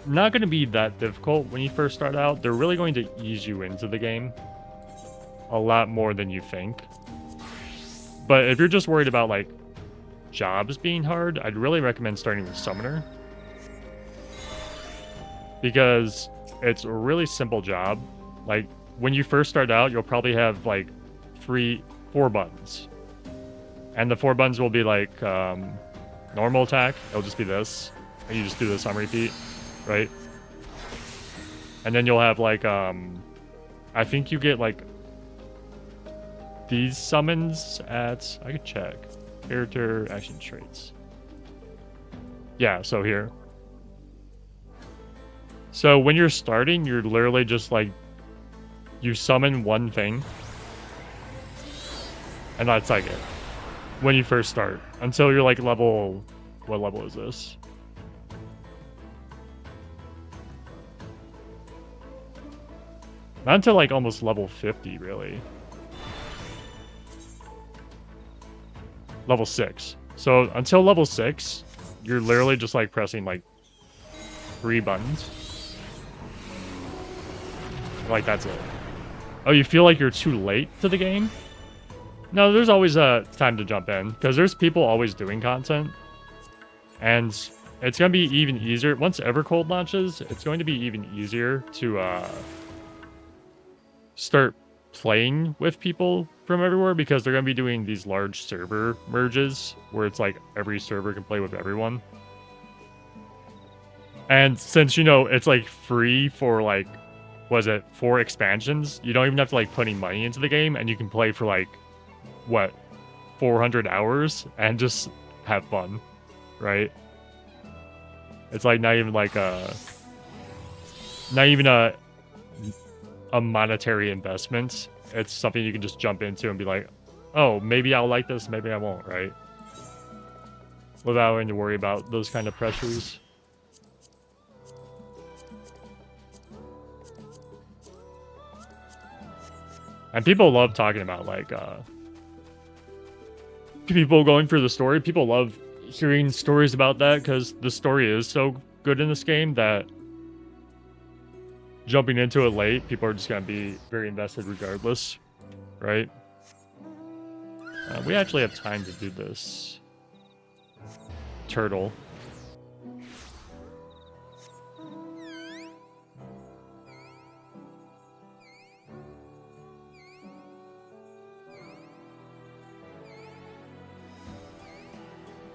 not going to be that difficult when you first start out. They're really going to ease you into the game a lot more than you think. But if you're just worried about, like, jobs being hard, I'd really recommend starting with Summoner, because it's a really simple job. Like, when you first start out, you'll probably have like 4 buttons, and the 4 buttons will be like normal attack. It'll just be this, and you just do this on repeat, right? And then you'll have like I think you get like these summons at, I could check, character action traits. Yeah, so here. So when you're starting, you're literally just like, you summon one thing, and that's like it when you first start, until you're like level, what level is this? Not until like almost level 50, really. Level 6. So until level 6, you're literally just like pressing like 3 buttons. Like, that's it. Oh, you feel like you're too late to the game? No, there's always a time to jump in, because there's people always doing content. And it's going to be even easier. Once Evercold launches, it's going to be even easier to start playing with people from everywhere, because they're going to be doing these large server merges where it's like every server can play with everyone. And since, you know, it's like free for like, was it 4 expansions, you don't even have to like put any money into the game, and you can play for like, what, 400 hours and just have fun, right? It's like not even like a monetary investment. It's something you can just jump into and be like, oh, maybe I'll like this, maybe I won't, right? Without having to worry about those kind of pressures. And people love talking about, like, people going through the story. People love hearing stories about that, because the story is so good in this game that jumping into it late, people are just going to be very invested regardless, right? We actually have time to do this. Turtle.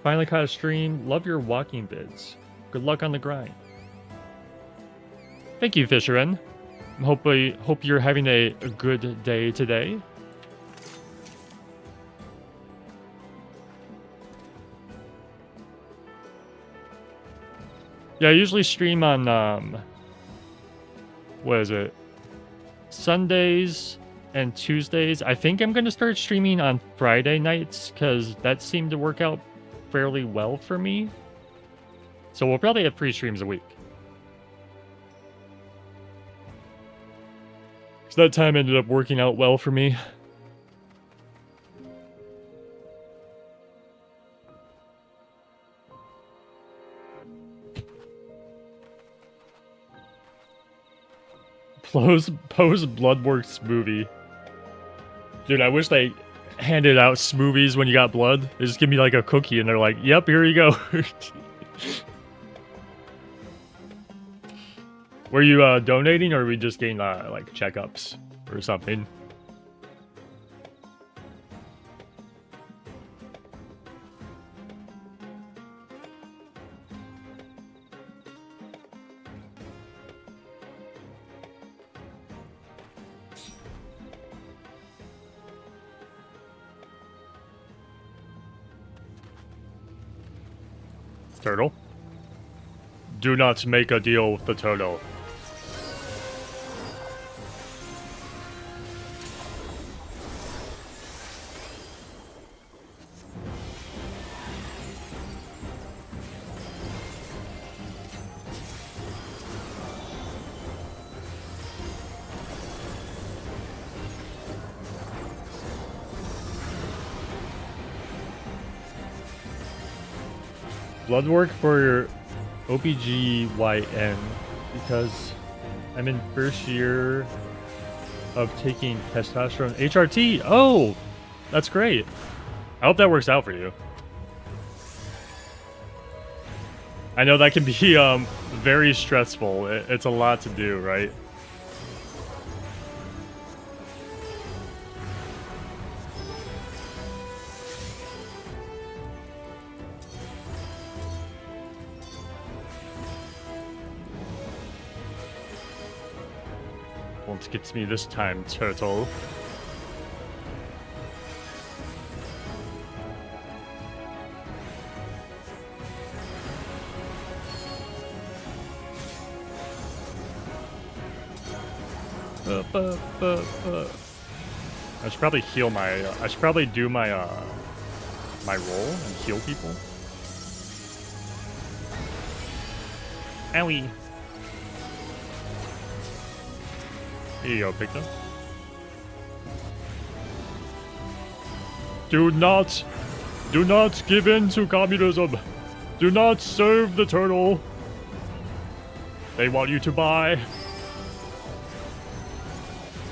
Finally caught a stream. Love your walking vids. Good luck on the grind. Thank you, Fisherin. Hope you're having a good day today. Yeah, I usually stream on what is it? Sundays and Tuesdays. I think I'm gonna start streaming on Friday nights, because that seemed to work out fairly well for me. So we'll probably have 3 streams a week. So that time ended up working out well for me. Post Bloodworks movie. Dude, I wish they handed out smoothies when you got blood. They just give me like a cookie and they're like, yep, here you go. Were you donating or are we just getting like checkups or something? Turtle? Do not make a deal with the turtle. Blood work for your OBGYN because I'm in first year of taking testosterone HRT. Oh, that's great. I hope that works out for you. I know that can be very stressful. It's a lot to do, right? Won't get me this time, turtle. I should probably heal my. I should probably do my my roll and heal people. Owie. Here you go, Picton. Do not give in to communism. Do not serve the turtle. They want you to buy.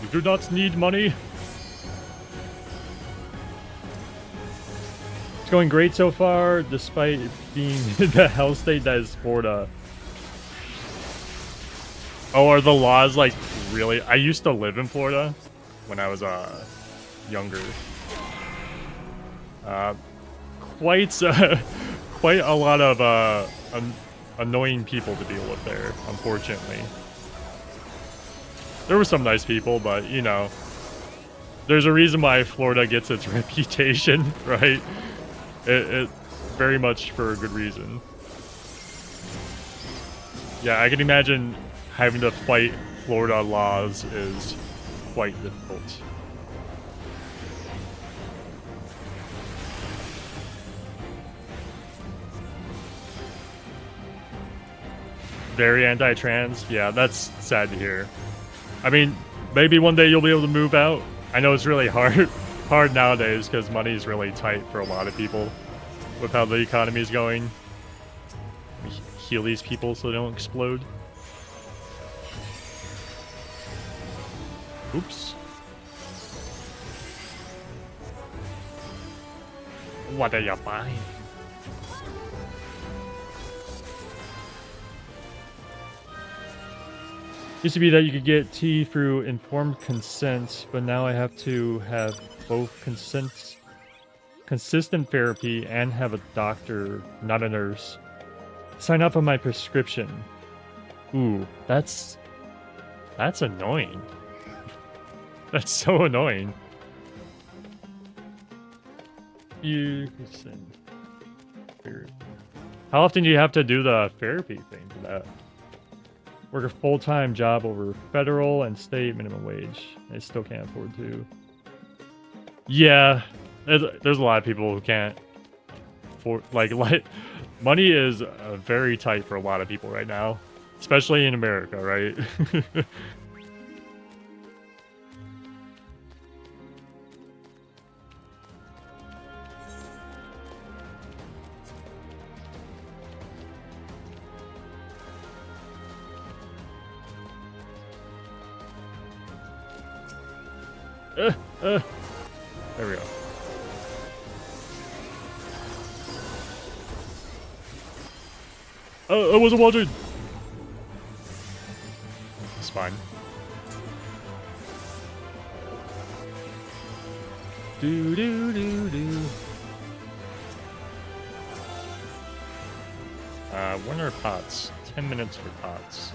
You do not need money. It's going great so far, despite being the hell state that is Florida. Oh, are the laws like really? I used to live in Florida when I was younger. Quite a lot of annoying people to deal with there, unfortunately. There were some nice people, but you know, there's a reason why Florida gets its reputation, right? It very much for a good reason. Yeah, I can imagine having to fight Florida laws is quite difficult. Very anti-trans? Yeah, that's sad to hear. I mean, maybe one day you'll be able to move out. I know it's really hard nowadays because money is really tight for a lot of people with how the economy is going. Let me heal these people so they don't explode. Oops. What are you buying? Used to be that you could get tea through informed consent, but now I have to have both consistent therapy and have a doctor, not a nurse, sign up on my prescription. Ooh, that's annoying. That's so annoying. How often do you have to do the therapy thing for that? Work a full-time job over federal and state minimum wage. I still can't afford to. Yeah, there's a lot of people who can't afford, like money is very tight for a lot of people right now, especially in America, right? There we go. Oh, I wasn't watching. It's fine. Do do do do. When are pots? 10 minutes for pots.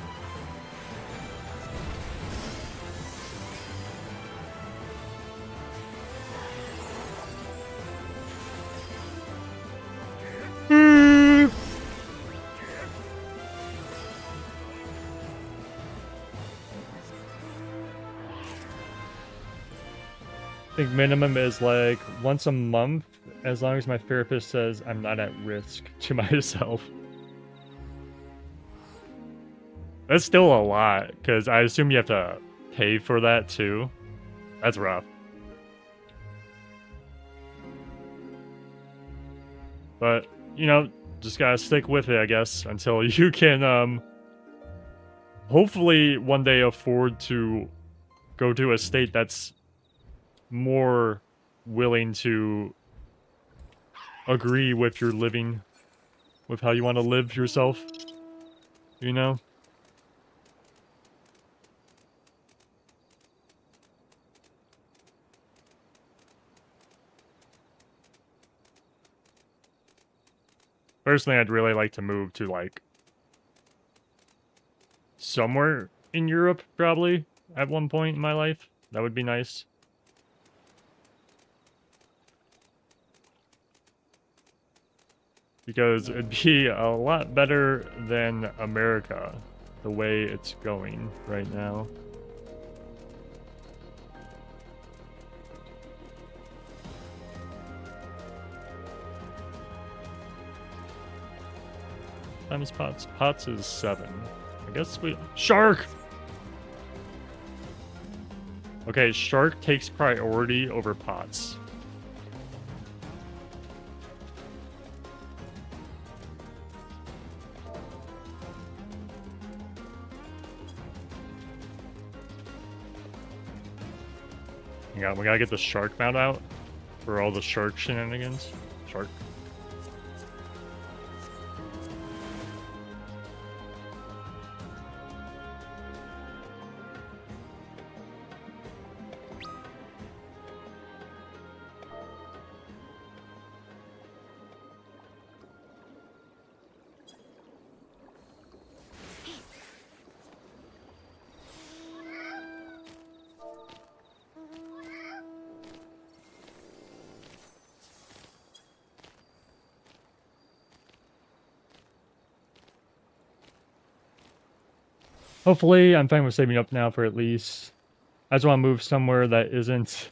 I think minimum is like once a month, as long as my therapist says I'm not at risk to myself. That's still a lot, because I assume you have to pay for that too. That's rough. But, you know, just gotta stick with it, I guess, until you can, hopefully one day afford to go to a state that's more willing to agree with your living, with how you want to live yourself, you know? Personally, I'd really like to move to, like, somewhere in Europe, probably, at one point in my life. That would be nice. Because it'd be a lot better than America, the way it's going right now. Times pots. Pots is 7. I guess we... Shark! Okay, shark takes priority over pots. Yeah, we gotta get the shark mount out for all the shark shenanigans. Shark. Hopefully, I'm fine with saving up now for at least... I just want to move somewhere that isn't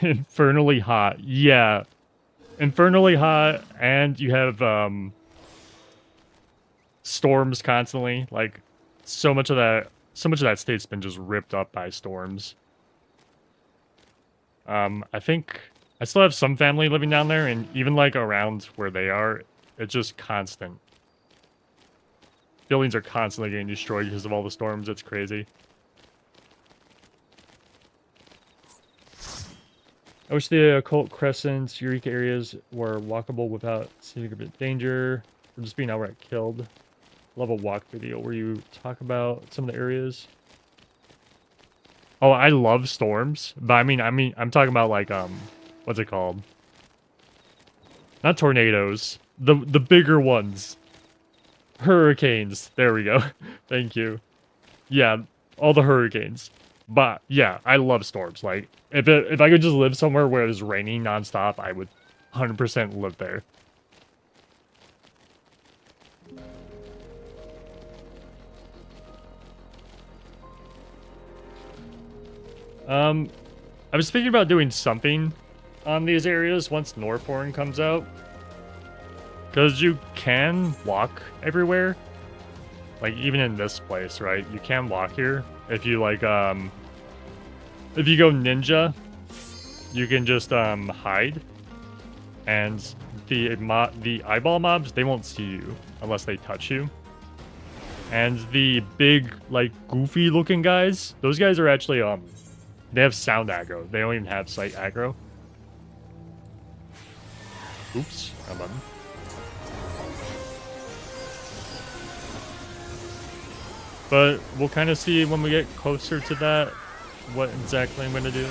infernally hot. Yeah. Infernally hot, and you have, storms constantly. Like, so much of that state's been just ripped up by storms. I think... I still have some family living down there, and even, like, around where they are, it's just constant. Buildings are constantly getting destroyed because of all the storms. It's crazy. I wish the Occult Crescent, Eureka areas were walkable without significant danger or just being outright killed. Love a walk video where you talk about some of the areas. Oh, I love storms, but I mean, I'm talking about like what's it called? Not tornadoes. The bigger ones. Hurricanes. There we go. Thank you. Yeah, all the hurricanes. But yeah, I love storms. Like if I could just live somewhere where it's raining nonstop, I would 100% live there. I was thinking about doing something on these areas once Northporn comes out. Because you can walk everywhere. Like, even in this place, right? You can walk here. If you, like, if you go ninja, you can just, hide. And the eyeball mobs, they won't see you unless they touch you. And the big, like, goofy-looking guys, those guys are actually, They have sound aggro. They don't even have sight aggro. Oops, wrong button. But we'll kind of see when we get closer to that what exactly I'm going to do.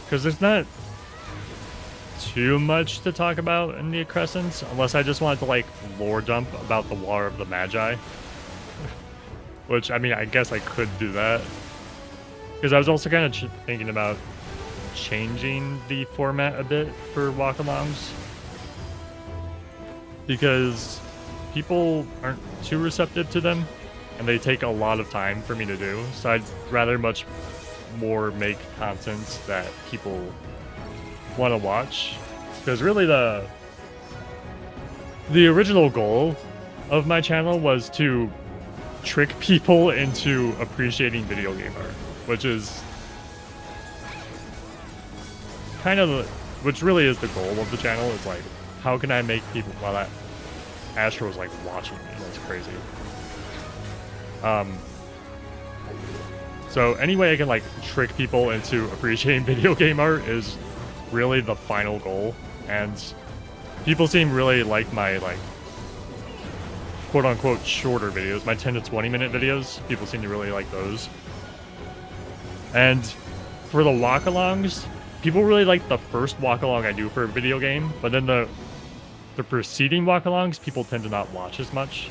Because there's not too much to talk about in the Crescents, unless I just wanted to, like, lore dump about the War of the Magi. Which, I mean, I guess I could do that. Because I was also kind of thinking about changing the format a bit for walk-alongs. Because people aren't too receptive to them, and they take a lot of time for me to do, so I'd rather much more make content that people want to watch, because really the original goal of my channel was to trick people into appreciating video game art, which is kind of which really is the goal of the channel. Is like, how can I make people, while that Astro was like watching me, that's crazy. So any way I can like trick people into appreciating video game art is really the final goal, and people seem really like my like quote unquote shorter videos, my 10 to 20 minute videos. People seem to really like those. And for the walk-alongs, people really like the first walk-along I do for a video game, but then the preceding walk-alongs people tend to not watch as much.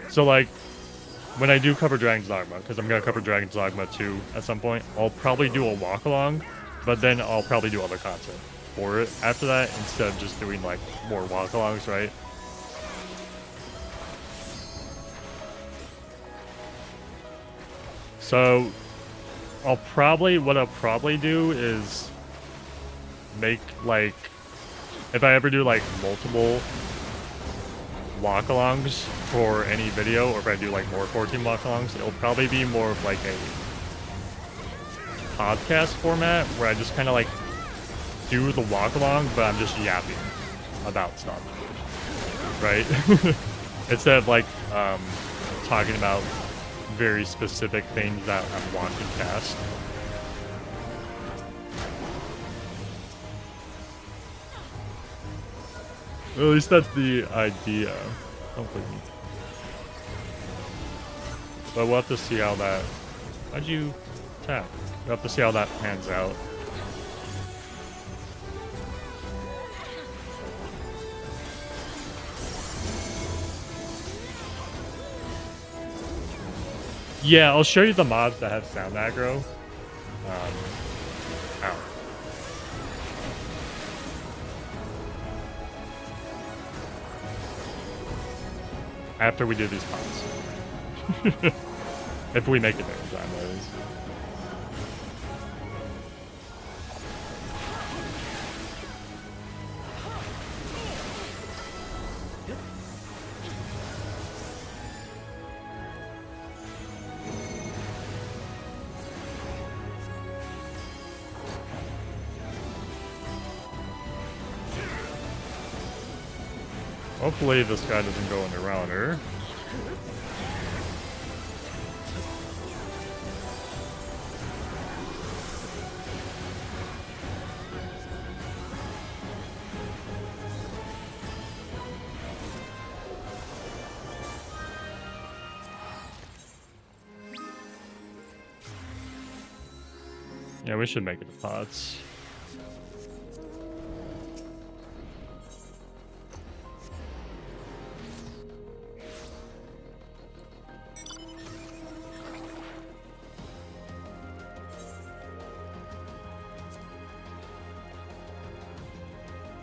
So like, when I do cover Dragon's Dogma, because I'm going to cover Dragon's Dogma 2 at some point, I'll probably do a walk-along, but then I'll probably do other content for it after that, instead of just doing, like, more walk-alongs, right? So, what I'll probably do is make, like, if I ever do, like, multiple walk-alongs for any video, or if I do like more 14 walk-alongs, it'll probably be more of like a podcast format where I just kind of like do the walk-along, but I'm just yapping about stuff, right? Instead of like talking about very specific things that I'm watching cast. At least that's the idea. Hopefully. But we'll have to see how that... Why'd you attack? We'll have to see how that pans out. Yeah, I'll show you the mobs that have sound aggro. Ow. After we do these pots. If we make it there in time, that is. Hopefully this guy doesn't go into router. Yeah, we should make it to pots.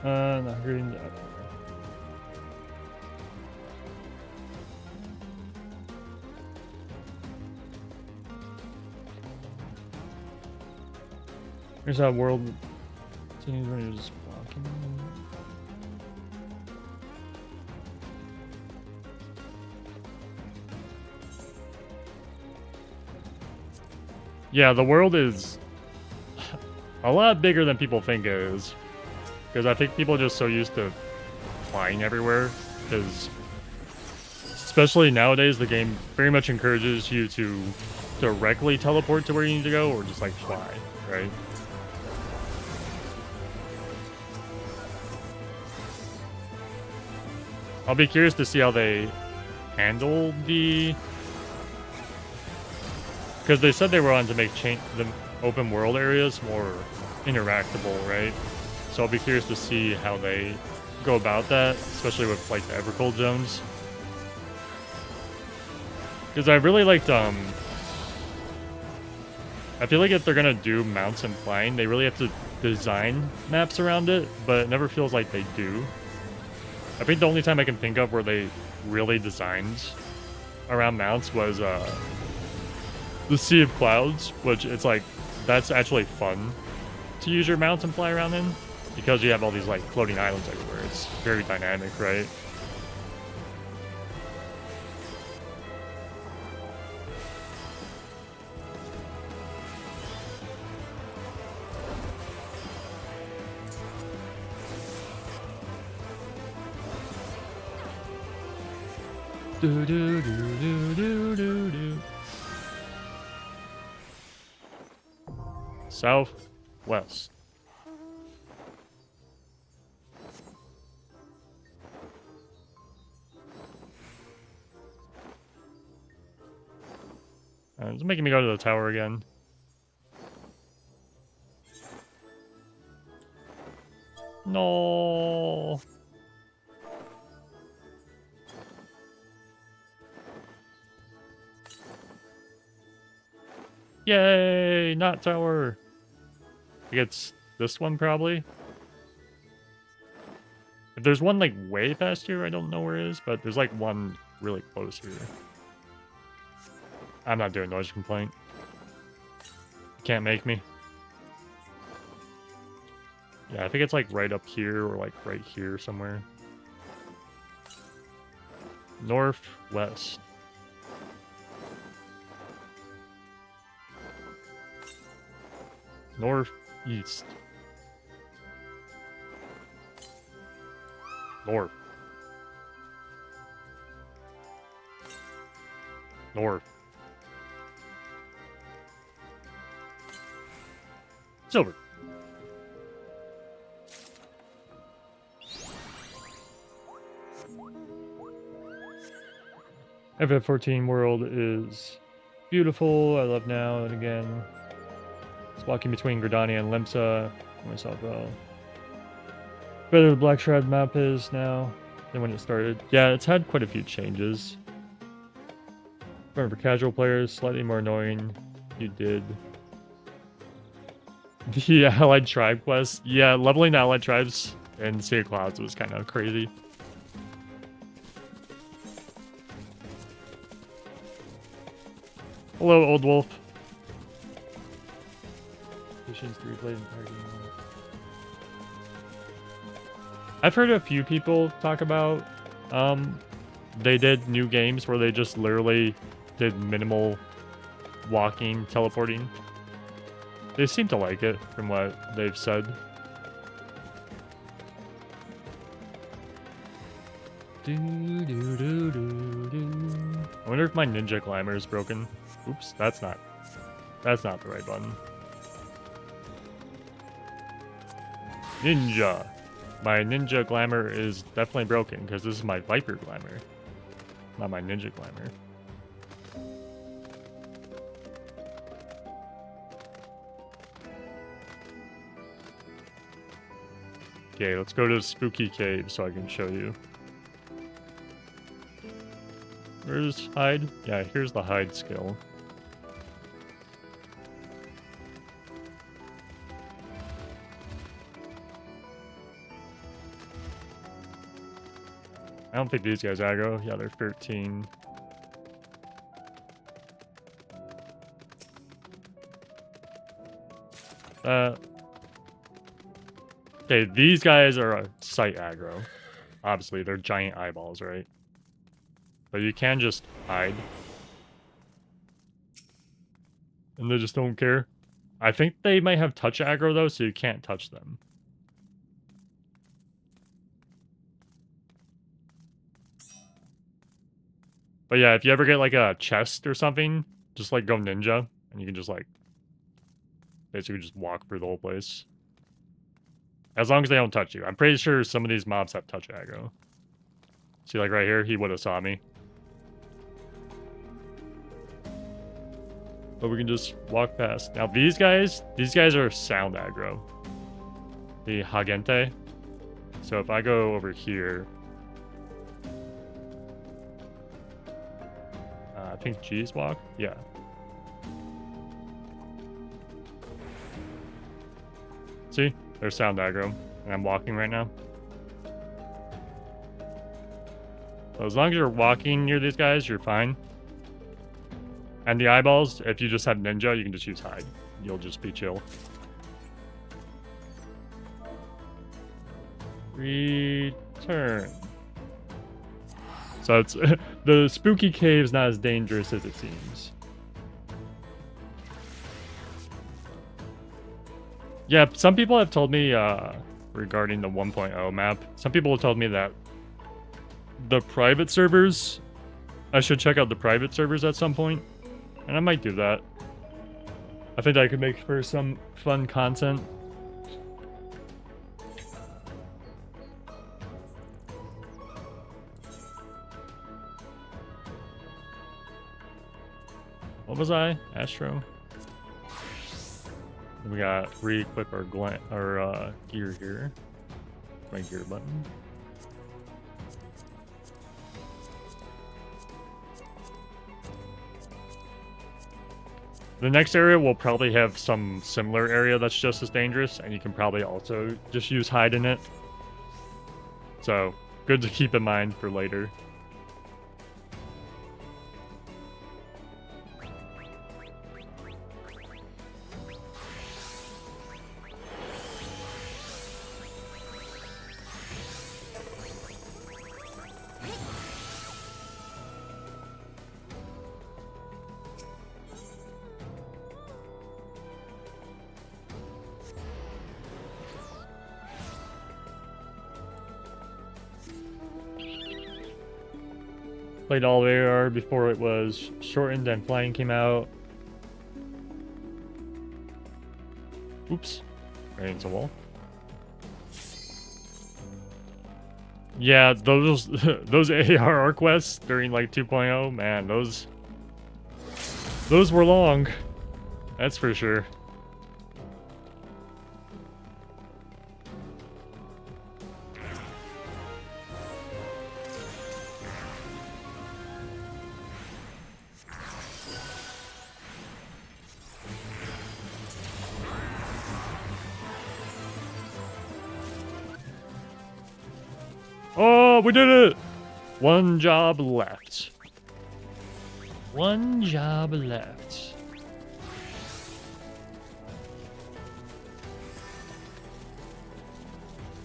Not green. Here's how world continues when you're just walking. Yeah, the world is a lot bigger than people think it is. Because I think people are just so used to flying everywhere. Because, especially nowadays, the game very much encourages you to directly teleport to where you need to go, or just like fly, right? I'll be curious to see how they handle the... Because they said they were on to make the open world areas more interactable, right? So I'll be curious to see how they go about that, especially with like the Evercold zones. Because I really liked, I feel like if they're gonna do mounts and flying, they really have to design maps around it, but it never feels like they do. I think the only time I can think of where they really designed around mounts was the Sea of Clouds, which it's like, that's actually fun to use your mounts and fly around in, because you have all these like floating islands everywhere. It's very dynamic, right? Do do do do do do do. Southwest. It's making me go to the tower again. No. Yay, not tower. I think it's this one probably. If there's one like way past here, I don't know where it is, but there's like one really close here. I'm not doing noise complaint. You can't make me. Yeah, I think it's like right up here or like right here somewhere. Northwest. Northeast. North. North. Silver. FF14 world is beautiful. I love now and again. It's walking between Gridania and Limsa. Myself well. Better the Black Shroud map is now than when it started. Yeah, it's had quite a few changes. For casual players, slightly more annoying. You did. The Allied Tribe quest. Yeah, leveling Allied Tribes in Sea of Clouds was kind of crazy. Hello, Old Wolf. Missions 3 played entirety. I've heard a few people talk about they did new games where they just literally did minimal walking, teleporting. They seem to like it from what they've said. I wonder if my Ninja Glamour is broken. Oops, that's not the right button. Ninja. My Ninja Glamour is definitely broken because this is my Viper Glamour, not my Ninja Glamour. Okay, let's go to the spooky cave so I can show you. Where's hide? Yeah, here's the hide skill. I don't think these guys aggro. Yeah, they're 13. Okay, these guys are a sight aggro. Obviously, they're giant eyeballs, right? But you can just hide. And they just don't care. I think they might have touch aggro though, so you can't touch them. But yeah, if you ever get like a chest or something, just like go ninja, and you can just like basically just walk through the whole place. As long as they don't touch you. I'm pretty sure some of these mobs have touch aggro. See, like right here, he would have saw me. But we can just walk past. Now these guys are sound aggro. The Hagente. So if I go over here, I think G's walk? Yeah. See? They're sound aggro. And I'm walking right now. So as long as you're walking near these guys, you're fine. And the eyeballs, if you just have ninja, you can just use hide. You'll just be chill. Return. So it's the spooky cave's not as dangerous as it seems. Yeah, some people have told me regarding the 1.0 map, some people have told me that the private servers, I should check out the private servers at some point. And I might do that. I think I could make for some fun content. What was I? Astro? Then we got re-equip our gear here. My gear button. The next area will probably have some similar area that's just as dangerous, and you can probably also just use hide in it. So, good to keep in mind for later. Played all of AR before it was shortened and flying came out. Oops. Right into the wall. Yeah, those those AR quests during like 2.0, man, those were long. That's for sure. Oh, we did it! One job left. One job left.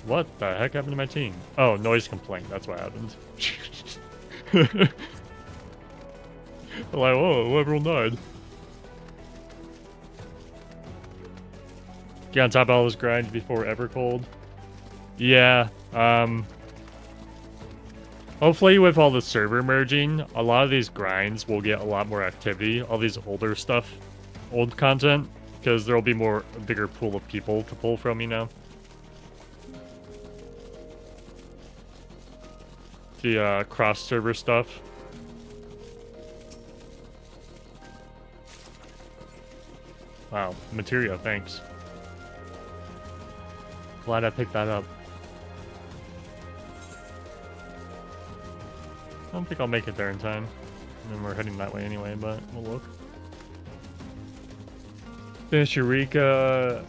What the heck happened to my team? Oh, noise complaint. That's what happened. Like, whoa, everyone died. Get on top of all those grinds before Evercold. Yeah, hopefully with all the server merging, a lot of these grinds will get a lot more activity. All these older stuff, old content, because there'll be a bigger pool of people to pull from, you know? The cross-server stuff. Wow, materia, thanks. Glad I picked that up. I don't think I'll make it there in time. And then we're heading that way anyway, but we'll look. Finish Eureka.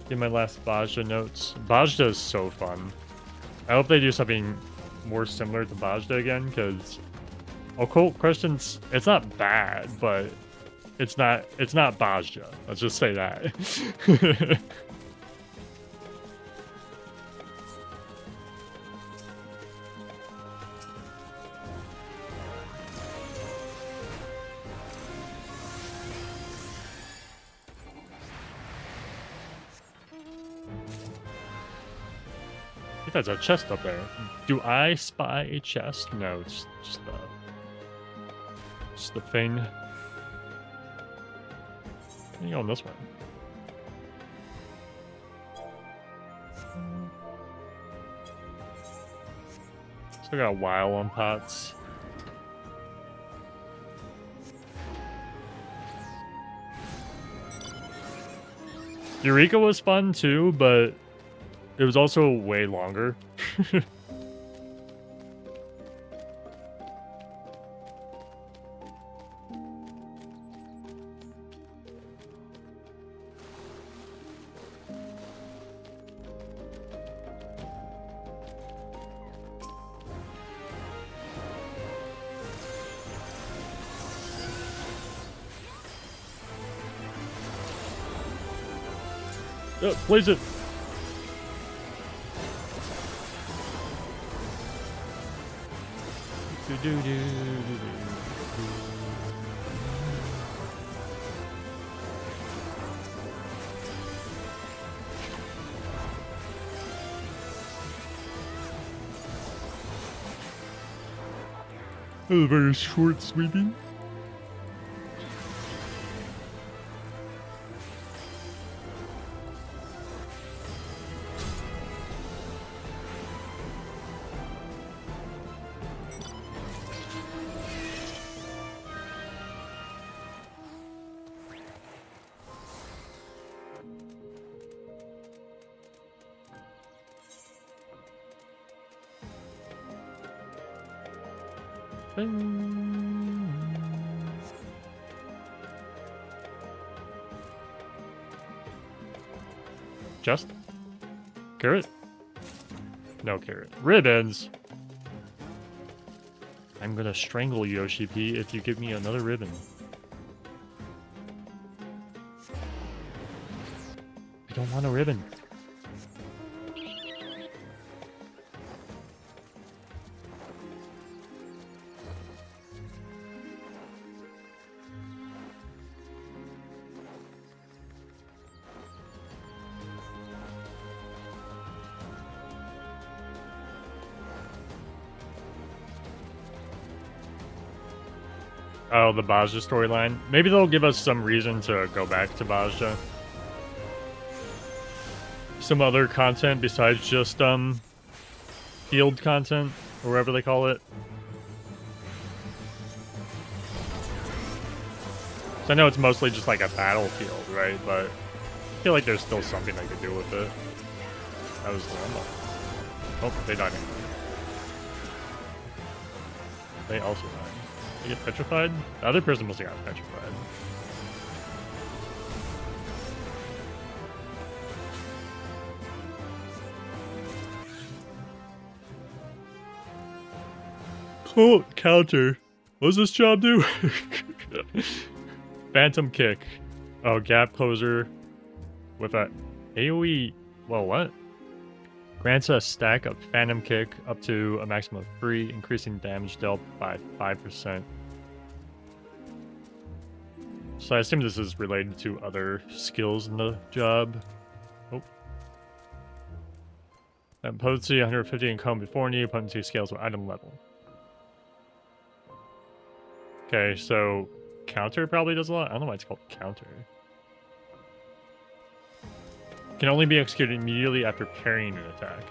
Get my last Bajda notes. Bajda is so fun. I hope they do something more similar to Bajda again, because Occult Crescent's, it's not bad, but it's not Bajda. Let's just say that. think that's a chest up there. Do I spy a chest? No, it's just the thing. How you go on this one? Still got a while on pots. Eureka was fun too, but it was also way longer. Blaze it! That was very short sweeping. Just? Carrot? No carrot. Ribbons! I'm gonna strangle Yoshi P if you give me another ribbon. I don't want a ribbon. Oh, the Bajja storyline. Maybe they'll give us some reason to go back to Bajja. Some other content besides just field content, or whatever they call it. So I know it's mostly just like a battlefield, right? But I feel like there's still something they could do with it. That was normal. Oh, they died. They also died. They get petrified? The other person must have got petrified. Oh, counter. What does this job do? Phantom kick. Oh, gap closer with a AoE. Well, what? Grants a stack of Phantom Kick up to a maximum of 3, increasing damage dealt by 5%. So I assume this is related to other skills in the job. Oh. And potency 150 and come before new. Potency scales with item level. Okay, so counter probably does a lot. I don't know why it's called counter. Can only be executed immediately after parrying an attack.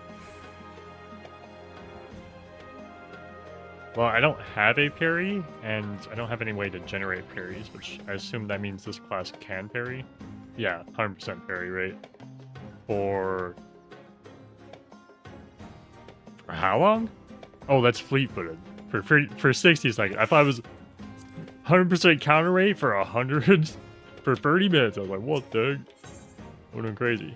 Well, I don't have a parry, and I don't have any way to generate parries, which I assume that means this class can parry. Yeah, 100% parry rate. For how long? Oh, that's fleet-footed. For 60 seconds. I thought it was 100% counter rate for 100 for 30 minutes. I was like, what the heck? We're doing crazy.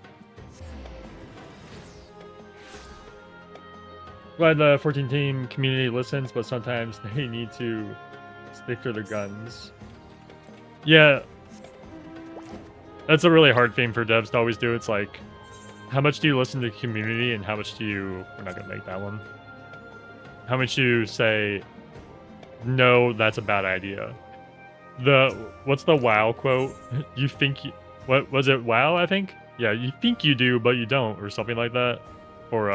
Glad the 14 team community listens, but sometimes they need to stick to their guns. Yeah. That's a really hard thing for devs to always do. It's like, how much do you listen to the community and how much do you... We're not going to make that one. How much do you say, no, that's a bad idea? What's the WoW quote? You think... What was it? WoW, I think? Yeah, you think you do, but you don't, or something like that. Or,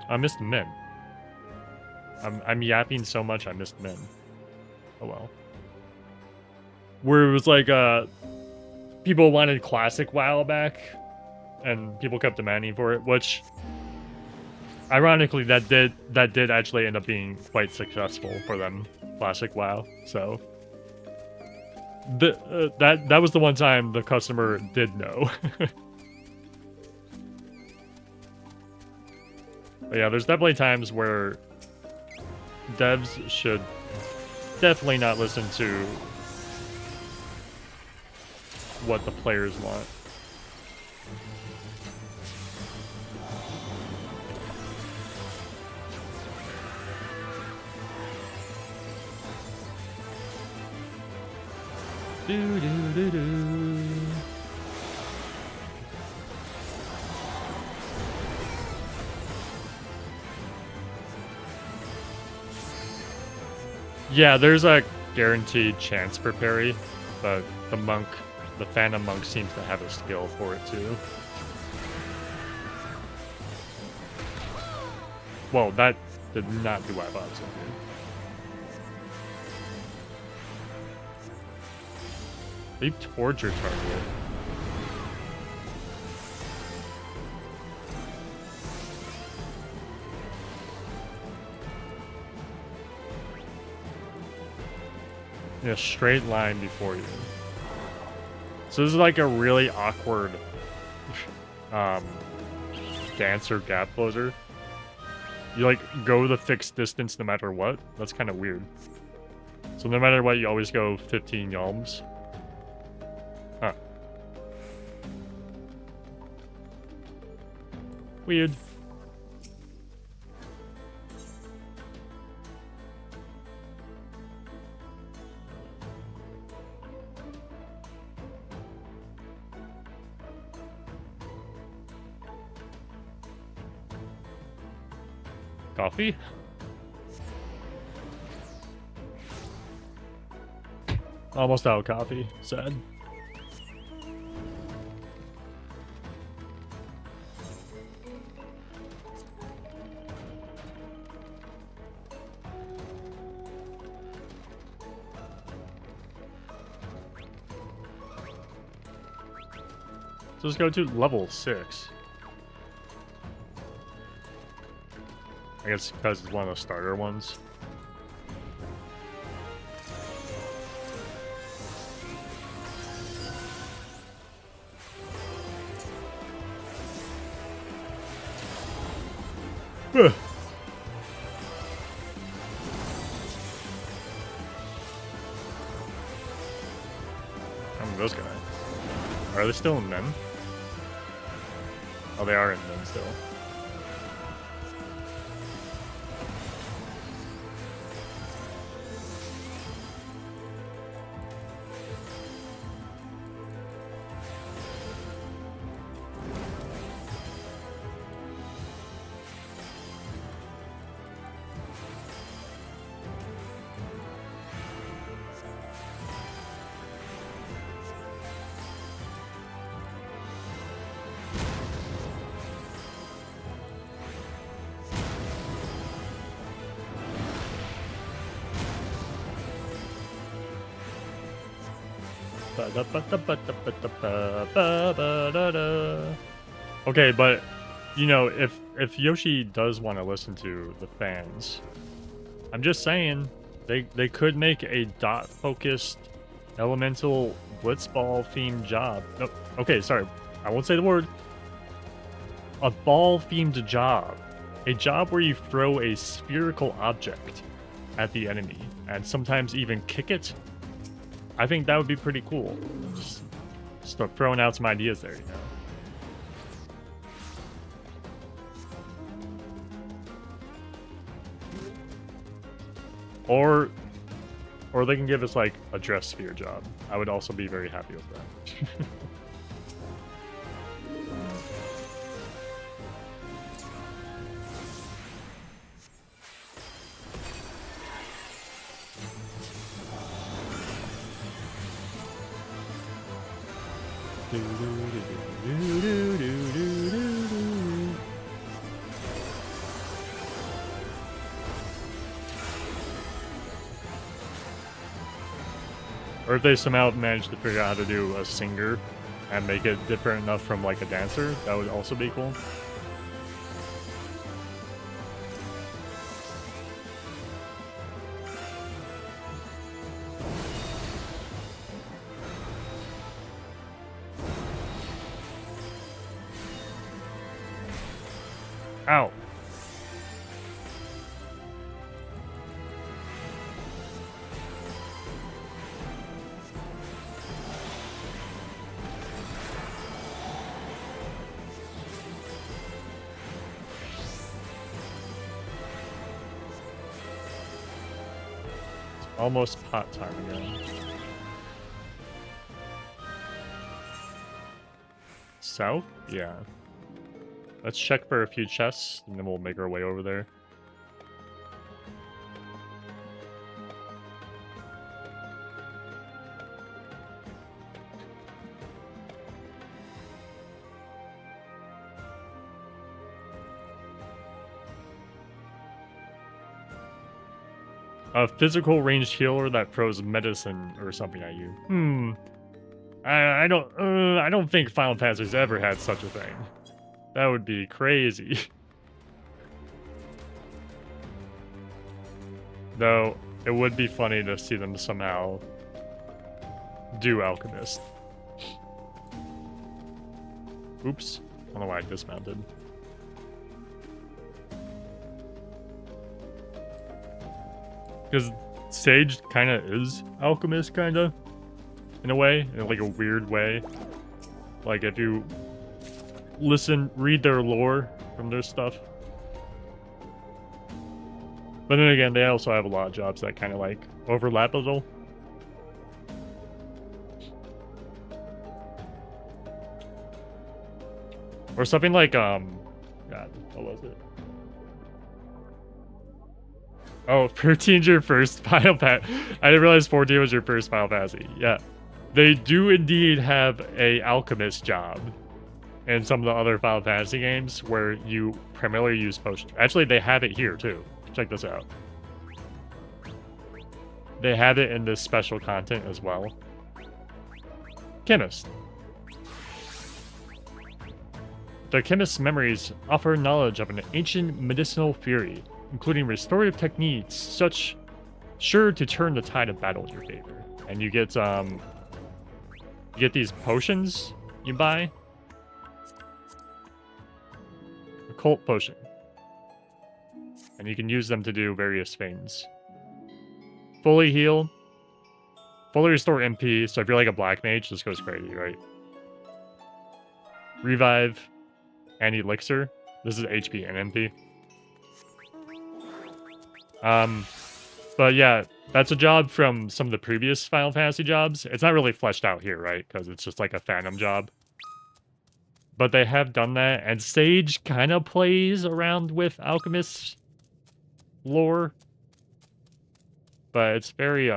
I missed Min. I'm yapping so much I missed Min. Oh well. Where it was like people wanted classic WoW back, and people kept demanding for it, which ironically that did actually end up being quite successful for them, classic WoW. So that was the one time the customer did know. But yeah, there's definitely times where devs should definitely not listen to what the players want. Do do do do. Yeah, there's a guaranteed chance for parry, but the Phantom Monk seems to have a skill for it too. Well, that did not do what I thought it was going to do. Leap towards your target. In a straight line before you. So this is like a really awkward dancer gap closer. You like go the fixed distance no matter what. That's kind of weird. So no matter what, you always go 15 yalms. Huh. Weird. Coffee? Almost out of coffee. Sad. So let's go to level 6. I guess because it's one of the starter ones. Ugh. I mean, those guys. Are they still in men? Oh, they are in men still. Okay, but you know, if Yoshi does want to listen to the fans, I'm just saying they could make a dot focused elemental blitzball themed job. No, okay, sorry, I won't say the word. A ball themed job, a job where you throw a spherical object at the enemy and sometimes even kick it. I think that would be pretty cool. Just start throwing out some ideas there, you know. Or they can give us like a dress sphere job. I would also be very happy with that. Or if they somehow manage to figure out how to do a singer and make it different enough from like a dancer, that would also be cool. Ow. It's almost pot time again. South? Yeah. Let's check for a few chests, and then we'll make our way over there. A physical ranged healer that throws medicine or something at you. I don't think Final Fantasy's ever had such a thing. That would be crazy. Though, it would be funny to see them somehow do Alchemist. Oops. I don't know why I dismounted. Because Sage kind of is Alchemist, kind of. In a way. In like a weird way. Like if you read their lore from their stuff. But then again, they also have a lot of jobs that kind of like overlap a little. Or something like, God, what was it? Oh, 13's your first Final Fantasy. I didn't realize 14 was your first Final Fantasy. Yeah. They do indeed have a alchemist job in some of the other Final Fantasy games where you primarily use potions. Actually, they have it here too. Check this out. They have it in this special content as well. Chemist. The chemist's memories offer knowledge of an ancient medicinal theory, including restorative techniques such sure to turn the tide of battle in your favor. And you get these potions you buy. Occult potion. And you can use them to do various things. Fully heal. Fully restore MP, so if you're like a black mage, this goes crazy, right? Revive and elixir. This is HP and MP. But yeah, that's a job from some of the previous Final Fantasy jobs. It's not really fleshed out here, right? Because it's just like a Phantom job. But they have done that, and Sage kind of plays around with Alchemist lore. But it's very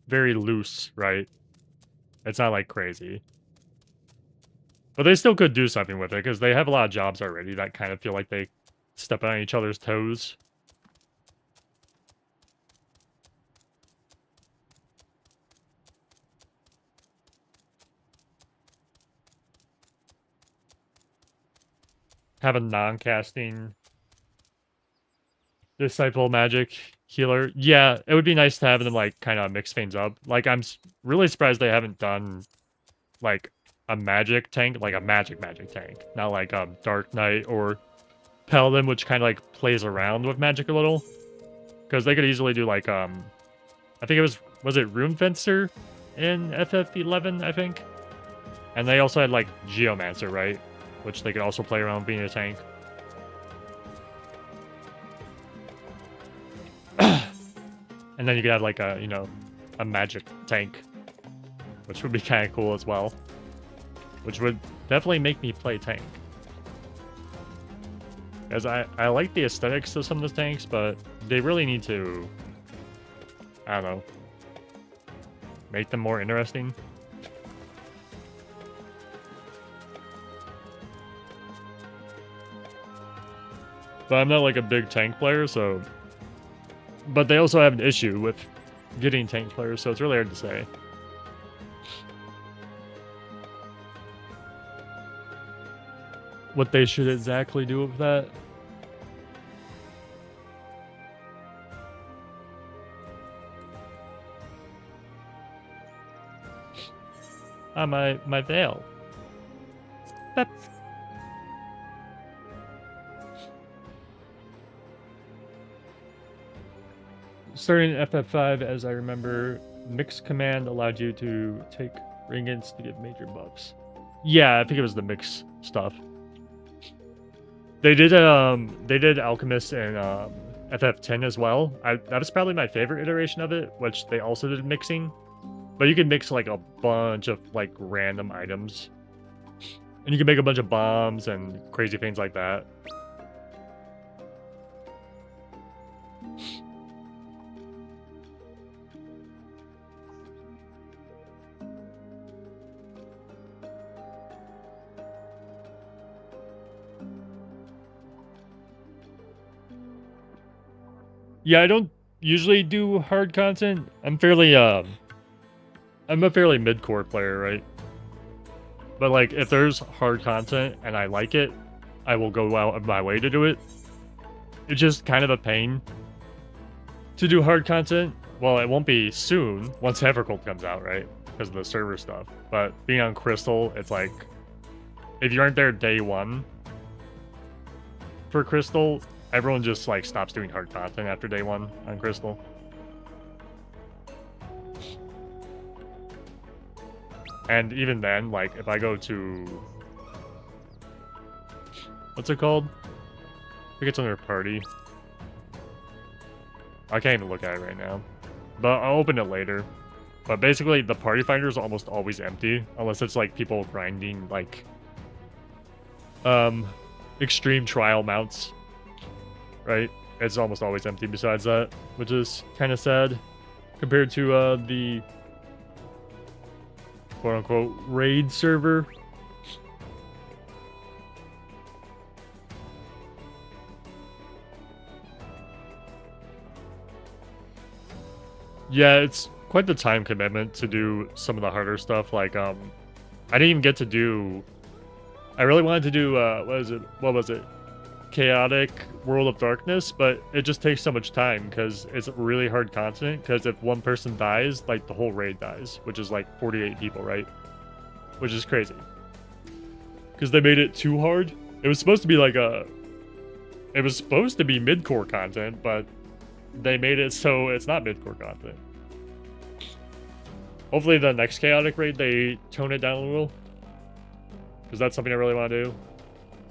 loose, right? It's not like crazy. But they still could do something with it, because they have a lot of jobs already that kind of feel like they step on each other's toes. Have a non-casting Disciple Magic healer. Yeah, it would be nice to have them, like, kind of mix things up. Like, I'm really surprised they haven't done, like, a magic tank, like a magic tank. Not like, Dark Knight or Paladin, which kind of, like, plays around with magic a little. Because they could easily do, like, I think it was it Rune Fencer in FF11, I think? And they also had, like, Geomancer, right? Which they could also play around with being a tank. And then you could have like a, you know, a magic tank. Which would be kind of cool as well. Which would definitely make me play tank. Because I like the aesthetics of some of the tanks, but they really need to, I don't know, make them more interesting. But I'm not like a big tank player, so... But they also have an issue with getting tank players, so it's really hard to say. What they should exactly do with that. Ah, my veil. Pep. Starting FF5, as I remember, mix command allowed you to take ring-ins to give major buffs. Yeah, I think it was the mix stuff. They did Alchemist and FF10 as well. That was probably my favorite iteration of it, which they also did mixing. But you can mix like a bunch of like random items. And you can make a bunch of bombs and crazy things like that. Yeah, I don't usually do hard content. I'm a fairly mid-core player, right? But like, if there's hard content and I like it, I will go out of my way to do it. It's just kind of a pain to do hard content. Well, it won't be soon, once Evercult comes out, right? Because of the server stuff. But being on Crystal, it's like, if you aren't there day one for Crystal, everyone just like stops doing hard content after day one on Crystal. And even then, like, if I go to... What's it called? I think it's under party. I can't even look at it right now. But I'll open it later. But basically, the party finder is almost always empty. Unless it's, like, people grinding, like... extreme trial mounts. Right? It's almost always empty besides that. Which is kind of sad. Compared to, the... quote-unquote raid server. Yeah, it's quite the time commitment to do some of the harder stuff. Like, I didn't even get to do... I really wanted to do, what was it? Chaotic World of Darkness, but it just takes so much time because it's really hard content, because if one person dies, like, the whole raid dies, which is like 48 people, right? Which is crazy. Because they made it too hard. It was supposed to be like it was supposed to be mid-core content, but they made it so it's not mid-core content. Hopefully the next Chaotic raid, they tone it down a little. Because that's something I really want to do.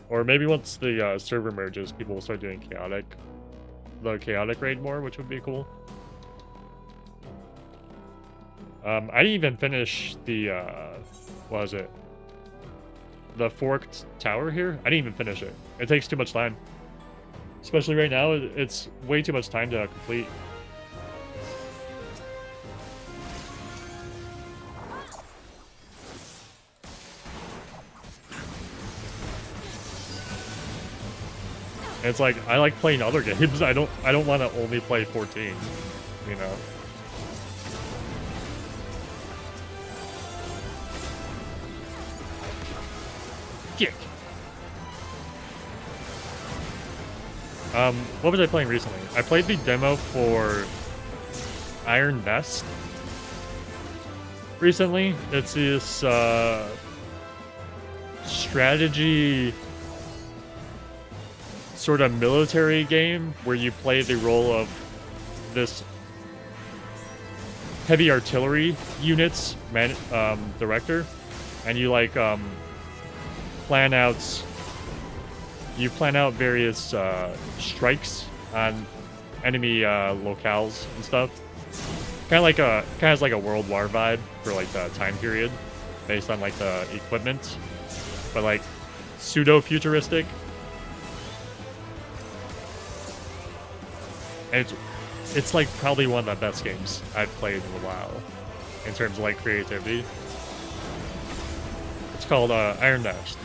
Or maybe once the server merges, people will start doing the Chaotic raid more, which would be cool. I didn't even finish the, what was it? The Forked Tower here? I didn't even finish it. It takes too much time. Especially right now, it's way too much time to complete. And it's like, I like playing other games. I don't want to only play 14, you know? Kick. What was I playing recently? I played the demo for Iron Nest recently. It's this strategy sort of military game where you play the role of this heavy artillery units director, and you like plan out various strikes on enemy locales and stuff. Kind of has like a World War vibe for like the time period, based on like the equipment, but like pseudo futuristic. And it's like probably one of the best games I've played in a while in terms of like creativity. It's called Iron Nest.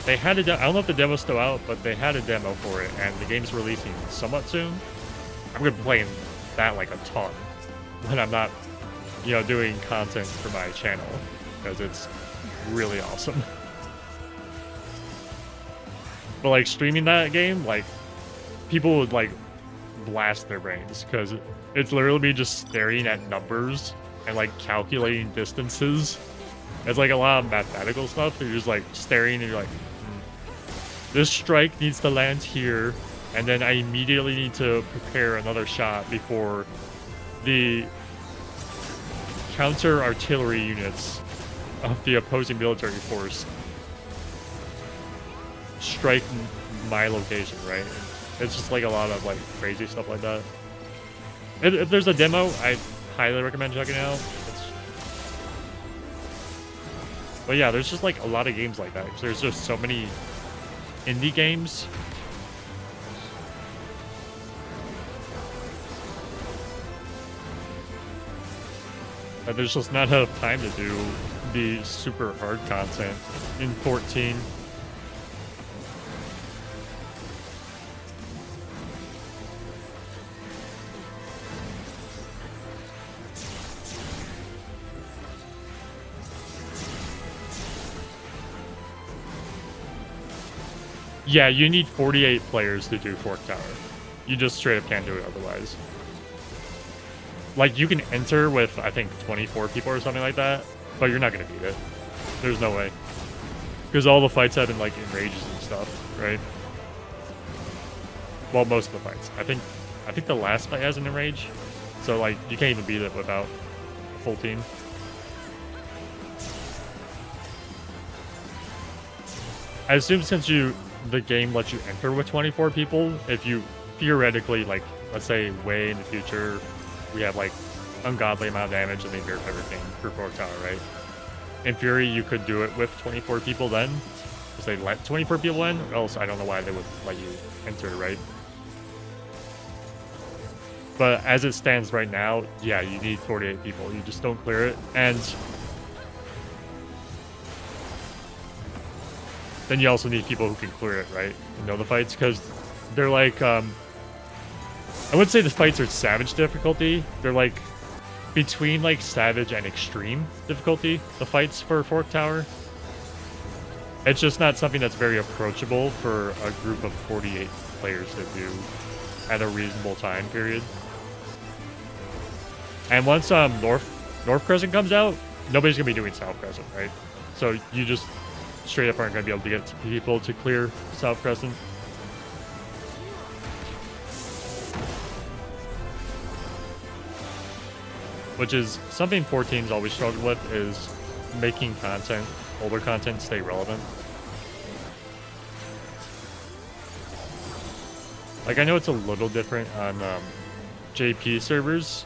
They had I don't know if the demo's still out, but they had a demo for it, and the game's releasing somewhat soon. I'm gonna be playing that like a ton. when I'm not, you know, doing content for my channel, because it's really awesome. But like streaming that game, like people would like blast their brains because it's literally me just staring at numbers and like calculating distances. It's like a lot of mathematical stuff. You're just like staring and you're like, this strike needs to land here, and then I immediately need to prepare another shot before the counter artillery units of the opposing military force strike my location, right? It's just like a lot of like crazy stuff like that. If there's a demo, I highly recommend checking it out. But yeah, there's just like a lot of games like that. There's just so many indie games. And there's just not enough time to do the super hard content in 14. Yeah, you need 48 players to do Fork Tower. You just straight up can't do it otherwise. Like, you can enter with, I think, 24 people or something like that, but you're not going to beat it. There's no way. Because all the fights have been, like, in rages and stuff, right? Well, most of the fights. I think the last fight has an enrage, so, like, you can't even beat it without a full team. I assume since the game lets you enter with 24 people, if you theoretically, like, let's say way in the future, we have like ungodly amount of damage and they nerf everything for Fork Tower, right? In theory, you could do it with 24 people then, because they let 24 people in, or else I don't know why they would let you enter, right? But as it stands right now, yeah, you need 48 people. You just don't clear it, and then you also need people who can clear it, right? And know the fights, because they're like, I wouldn't say the fights are savage difficulty. They're like between like savage and extreme difficulty, the fights for Fork Tower. It's just not something that's very approachable for a group of 48 players to do at a reasonable time period. And once North Crescent comes out, nobody's gonna be doing South Crescent, right? So you just straight up aren't going to be able to get people to clear South Crescent. Which is something 14's always struggled with, is making content, older content, stay relevant. Like, I know it's a little different on JP servers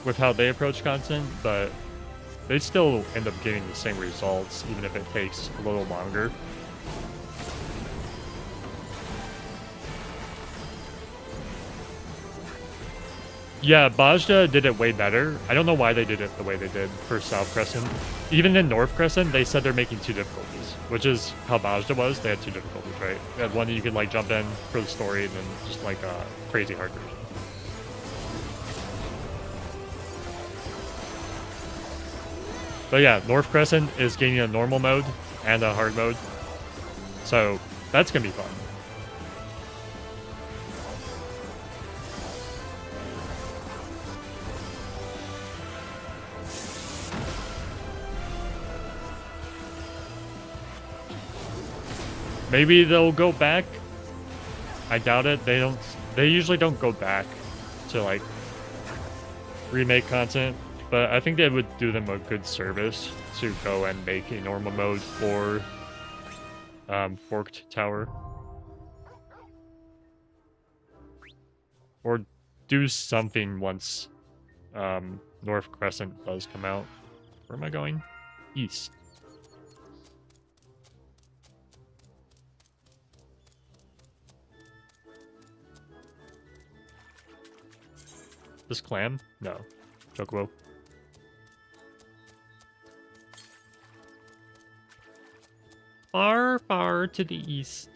with how they approach content, but they still end up getting the same results, even if it takes a little longer. Yeah, Bajda did it way better. I don't know why they did it the way they did for South Crescent. Even in North Crescent, they said they're making 2 difficulties, which is how Bajda was. They had 2 difficulties, right? They had one that you could like jump in for the story, and then just like a crazy hard version. But yeah, North Crescent is getting a normal mode and a hard mode. So that's going to be fun. Maybe they'll go back. I doubt it. They usually don't go back to like remake content. But I think they would do them a good service to go and make a normal mode for Forked Tower. Or do something once North Crescent does come out. Where am I going? East. This clam? No. Chocobo. Far, far to the east.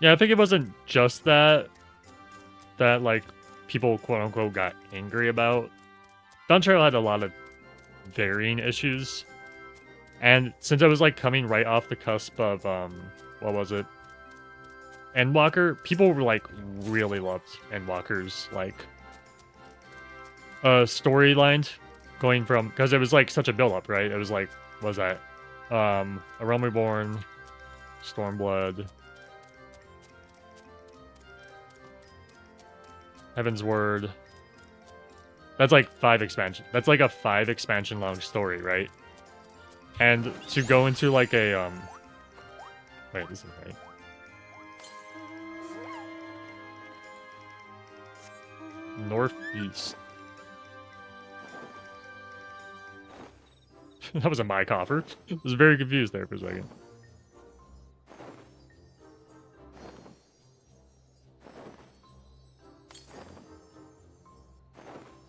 Yeah, I think it wasn't just that like people quote unquote got angry about. Dawn Trail had a lot of varying issues. And since I was like coming right off the cusp of what was it? Endwalker, people were like really loved Endwalker's like storyline going from, because it was like such a build up, right? It was like, what was that? A Realm Reborn, Stormblood, Heaven's Word. That's like 5 expansion. That's like a 5 expansion long story, right? And to go into like a wait, this is right. Northeast. That wasn't my coffer. I was very confused there for a second.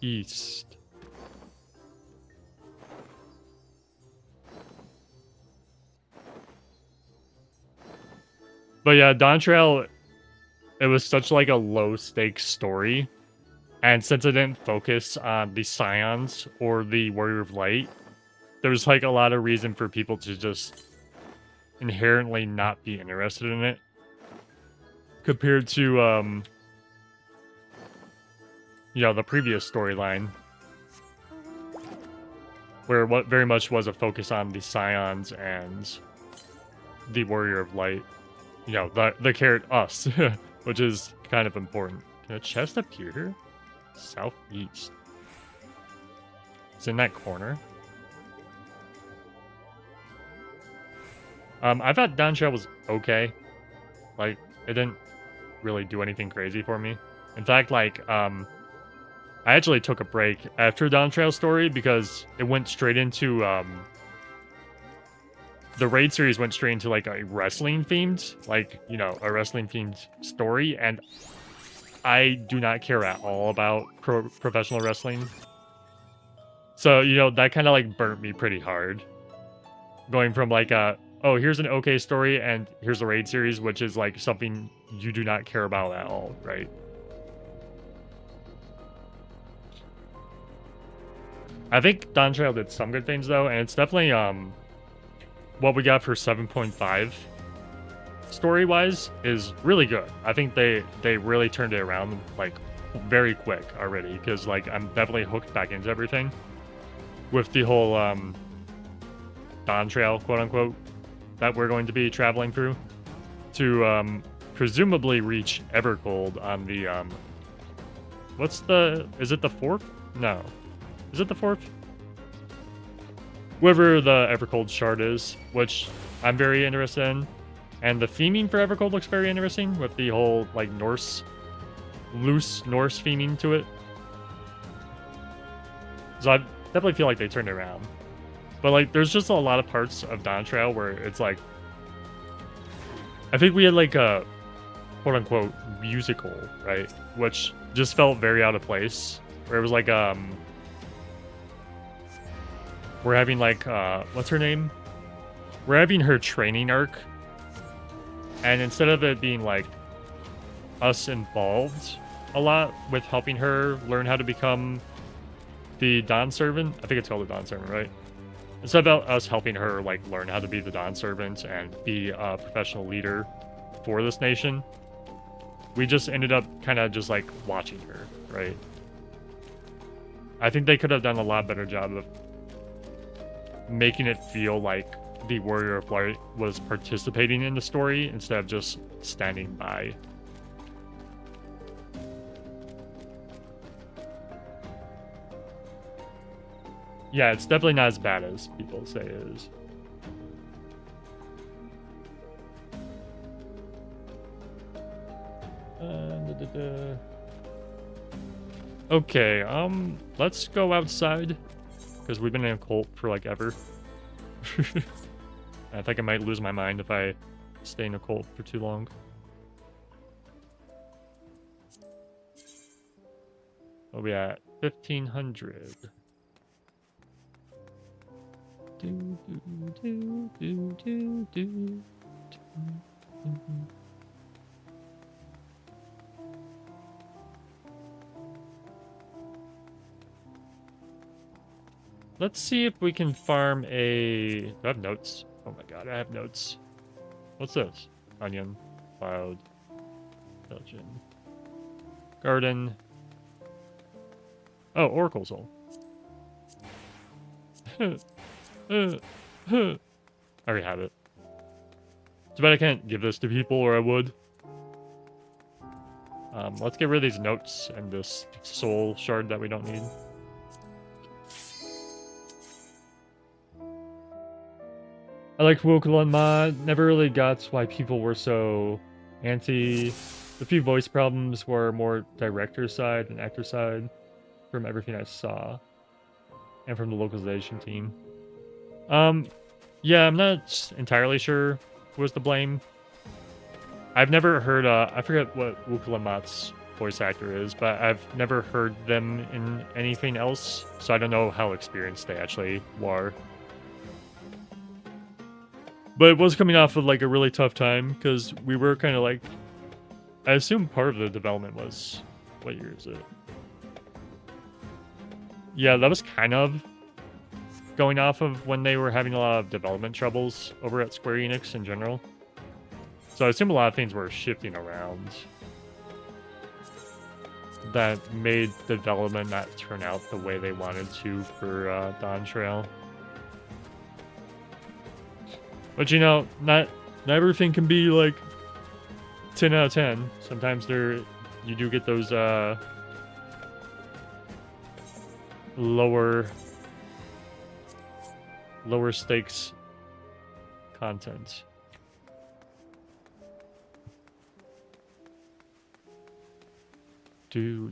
East. But yeah, Dawn Trail, it was such like a low stakes story. And since it didn't focus on the Scions or the Warrior of Light, there was like a lot of reason for people to just inherently not be interested in it. Compared to, you know, the previous storyline, where what very much was a focus on the Scions and the Warrior of Light. You know, the carrot us, which is kind of important. Can a chest appear here? Southeast. It's in that corner. I thought Dawn Trail was okay. Like, it didn't really do anything crazy for me. In fact, like, I actually took a break after Dawn Trail story because it went straight into, the raid series went straight into, like, a wrestling-themed, like, you know, a wrestling-themed story, and I do not care at all about professional wrestling. So, you know, that kind of, like, burnt me pretty hard. Going from, like, oh, here's an okay story, and here's a raid series, which is, like, something you do not care about at all, right? I think Dawn Trail did some good things, though, and it's definitely, what we got for 7.5 story-wise is really good. I think they really turned it around, like, very quick already, because, like, I'm definitely hooked back into everything with the whole, Dawn Trail, quote-unquote, that we're going to be traveling through to, presumably reach Evercold on the, what's the, is it the 4th? No. Is it the 4th? Whoever the Evercold shard is, which I'm very interested in. And the theming for Evercold looks very interesting with the whole, like, Norse, loose Norse theming to it. So I definitely feel like they turned it around. But, like, there's just a lot of parts of Dawn Trail where it's, like, I think we had, like, a quote-unquote musical, right? Which just felt very out of place. Where it was, like, we're having, like, what's her name? We're having her training arc. And instead of it being, like, us involved a lot with helping her learn how to become the Dawn Servant. I think it's called the Dawn Servant, right? Instead of us helping her, like, learn how to be the Dawn Servant and be a professional leader for this nation, we just ended up kind of just, like, watching her, right? I think they could have done a lot better job of making it feel like the Warrior of Light was participating in the story instead of just standing by. Yeah, it's definitely not as bad as people say it is. Okay, let's go outside. Because we've been in a cult for, like, ever. I think I might lose my mind if I stay in a cult for too long. What are we at? 1500. Let's see if we can farm a... Do I have notes? Oh my god, I have notes. What's this? Onion, cloud, Belgian, garden. Oh, Oracle Soul. I already have it. Too bad I can't give this to people, or I would. Let's get rid of these notes and this soul shard that we don't need. I like Wokulon mod. Never really got why people were so anti. The few voice problems were more director side than actor side from everything I saw. And from the localization team. Yeah, I'm not entirely sure who was to blame. I've never heard, I forget what Wukulamat's voice actor is, but I've never heard them in anything else, so I don't know how experienced they actually were. But it was coming off of like a really tough time, because we were kind of like, I assume part of the development was, what year is it? Yeah, that was kind of going off of when they were having a lot of development troubles over at Square Enix in general. So I assume a lot of things were shifting around that made development not turn out the way they wanted to for Dawn Trail. But you know, not everything can be like 10 out of 10. Sometimes you do get those lower stakes content. Do.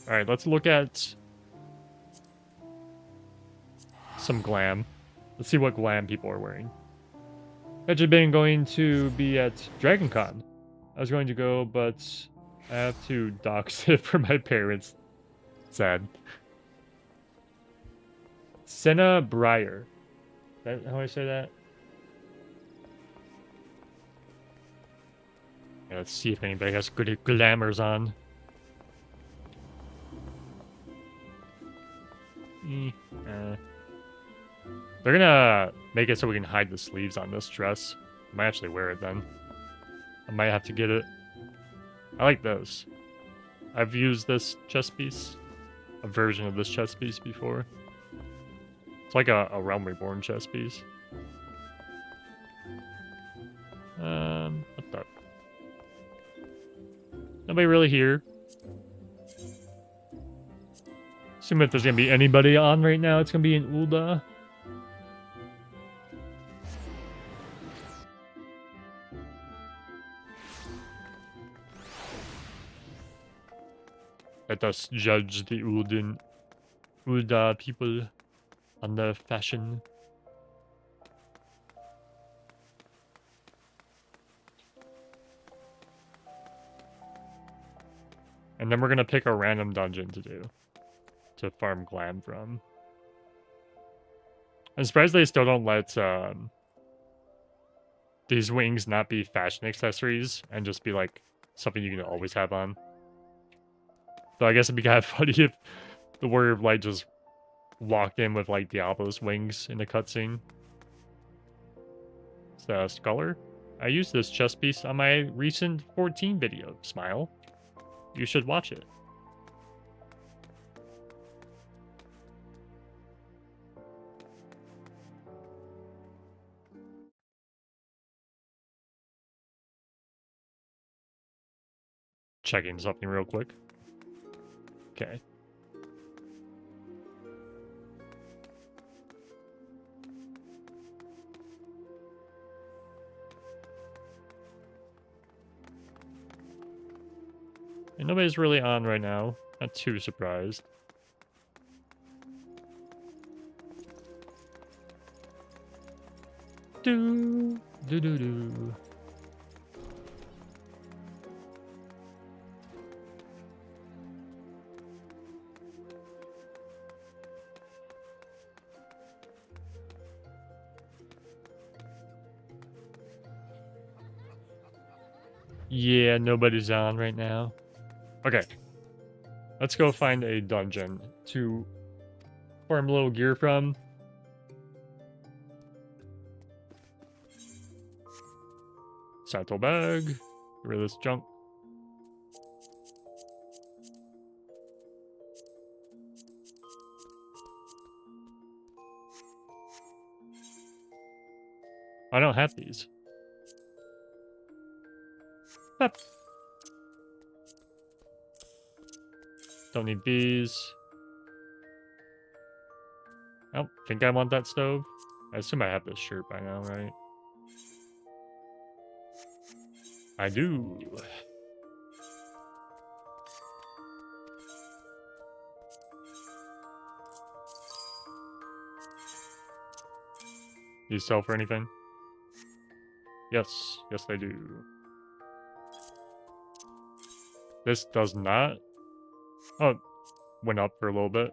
Alright, let's look at some glam. Let's see what glam people are wearing. I've been going to be at Dragon Con. I was going to go, but I have to dox it for my parents. Sad. Senna Breyer. Is that how I say that? Yeah, let's see if anybody has good glamours on. They're gonna make it so we can hide the sleeves on this dress. I might actually wear it then. I might have to get it. I like those. I've used this chest piece. A version of this chest piece before. It's like a Realm Reborn chest piece. What the? Nobody really here. Assume if there's gonna be anybody on right now, it's gonna be in Ulda. Let us judge the Ulda people on their fashion. And then we're gonna pick a random dungeon to do. To farm glam from. I'm surprised they still don't let these wings not be fashion accessories and just be like something you can always have on. So I guess it'd be kind of funny if the Warrior of Light just walked in with like Diablo's wings in the cutscene. It's the Scholar. I used this chest piece on my recent 14 video, Smile. You should watch it. Checking something real quick. Okay. And nobody's really on right now. Not too surprised. Do. Yeah, nobody's on right now. Okay. Let's go find a dungeon to farm a little gear from. Satchel bag. Get rid of this junk. I don't have these. Pep. Don't need these. I don't think I want that stove. I assume I have this shirt by now, right? I do. These sell for anything? Yes. Yes, they do. This does not. Oh, it went up for a little bit.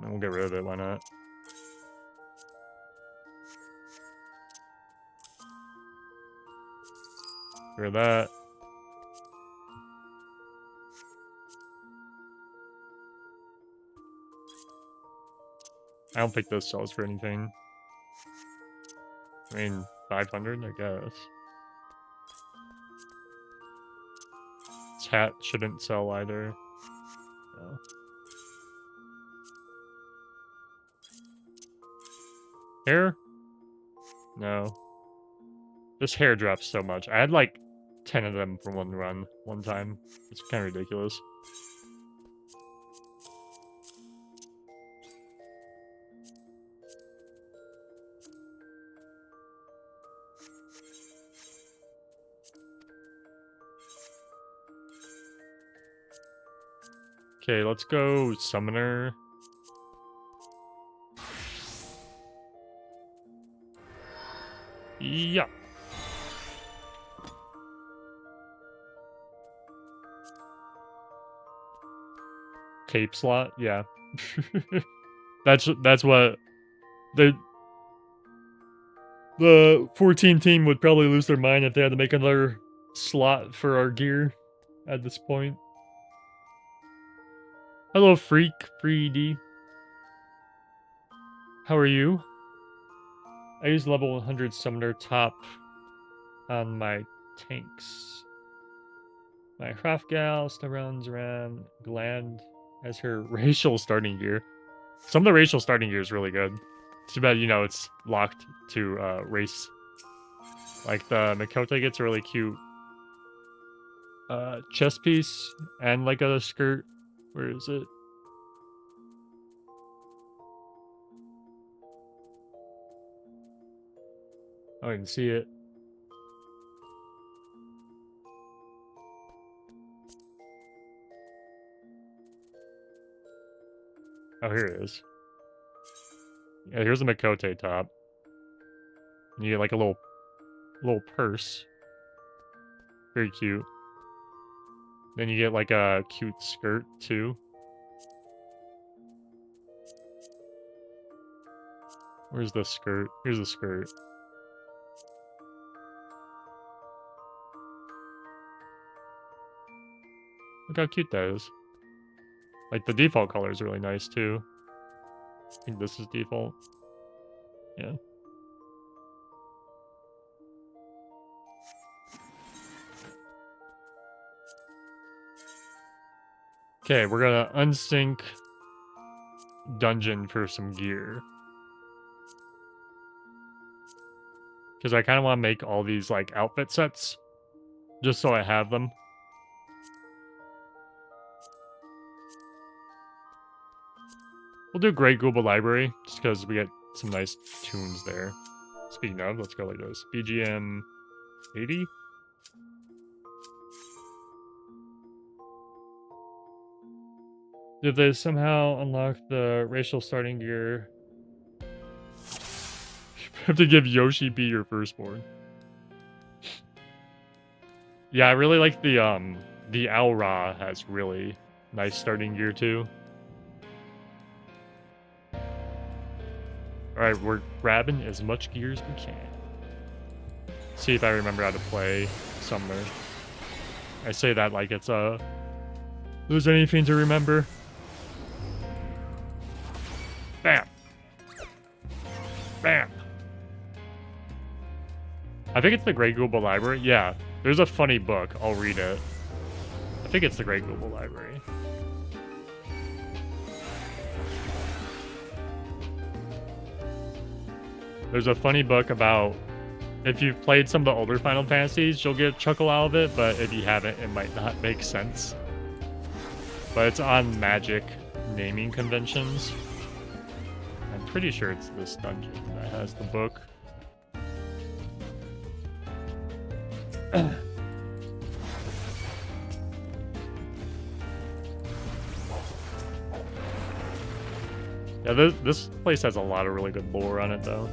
And we'll get rid of it. Why not? Get rid of that. I don't think this sells for anything. I mean, 500, I guess. This hat shouldn't sell either. No. Hair? No. This hair drops so much. I had like 10 of them for one run, one time. It's kind of ridiculous. Okay, let's go Summoner. Yeah. Cape slot, yeah. that's what the 14 team would probably lose their mind if they had to make another slot for our gear at this point. Hello, Freak, Freedy. How are you? I use level 100 Summoner top on my tanks. My Hrothgal still runs around Gland as her racial starting gear. Some of the racial starting gear is really good. Too bad, you know, it's locked to race. Like the Makote gets a really cute chest piece and like a skirt. Where is it? Oh, I can see it. Oh, here it is. Yeah, here's a Makote top. You get like a little purse. Very cute. Then you get like a cute skirt too. Where's the skirt? Here's the skirt. Look how cute that is. Like the default color is really nice too. I think this is default. Yeah. Okay, we're gonna unsync dungeon for some gear. Because I kind of want to make all these like outfit sets. Just so I have them. We'll do Great Gubal Library, just because we get some nice tunes there. Speaking of, let's go like this. BGM 80? Did they somehow unlock the racial starting gear? You have to give Yoshi B your firstborn. Yeah, I really like the Aura has really nice starting gear too. Alright, we're grabbing as much gear as we can. See if I remember how to play Summoner. I say that like it's there's anything to remember. I think it's the Great Gubal Library. Yeah, there's a funny book. I'll read it. I think it's the Great Gubal Library. There's a funny book about if you've played some of the older Final Fantasies, you'll get a chuckle out of it, but if you haven't, it might not make sense. But it's on magic naming conventions. I'm pretty sure it's this dungeon that has the book. Yeah, this place has a lot of really good lore on it, though.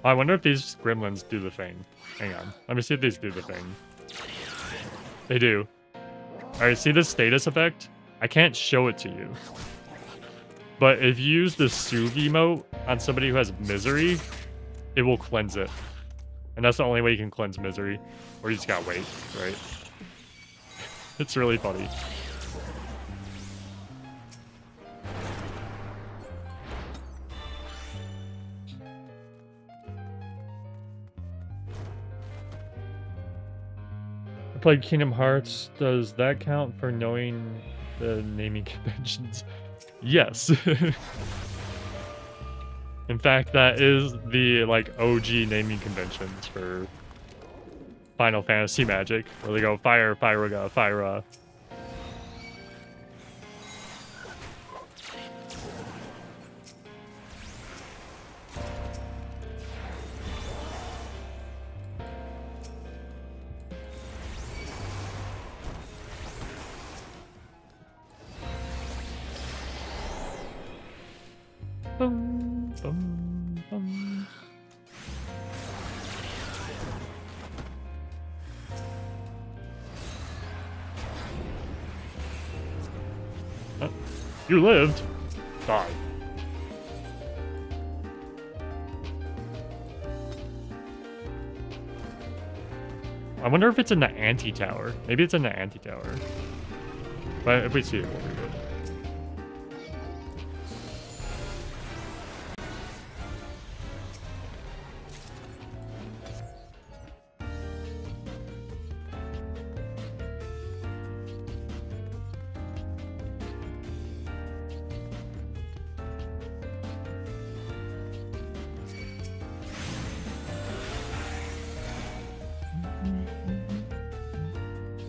I wonder if these gremlins do the thing. Hang on. Let me see if these do the thing. They do. Alright, see this status effect? I can't show it to you. But if you use the Soothe emote on somebody who has misery, it will cleanse it. And that's the only way you can cleanse misery. Or you just gotta wait, right? It's really funny. I played Kingdom Hearts. Does that count for knowing the naming conventions? Yes. In fact, that is the OG naming conventions for Final Fantasy Magic, where they go Fire, Fyraga, Fyra. Bum, bum, bum. You lived. Die. I wonder if it's in the anti-tower. Maybe it's in the anti-tower. But if we see it, we'll be good.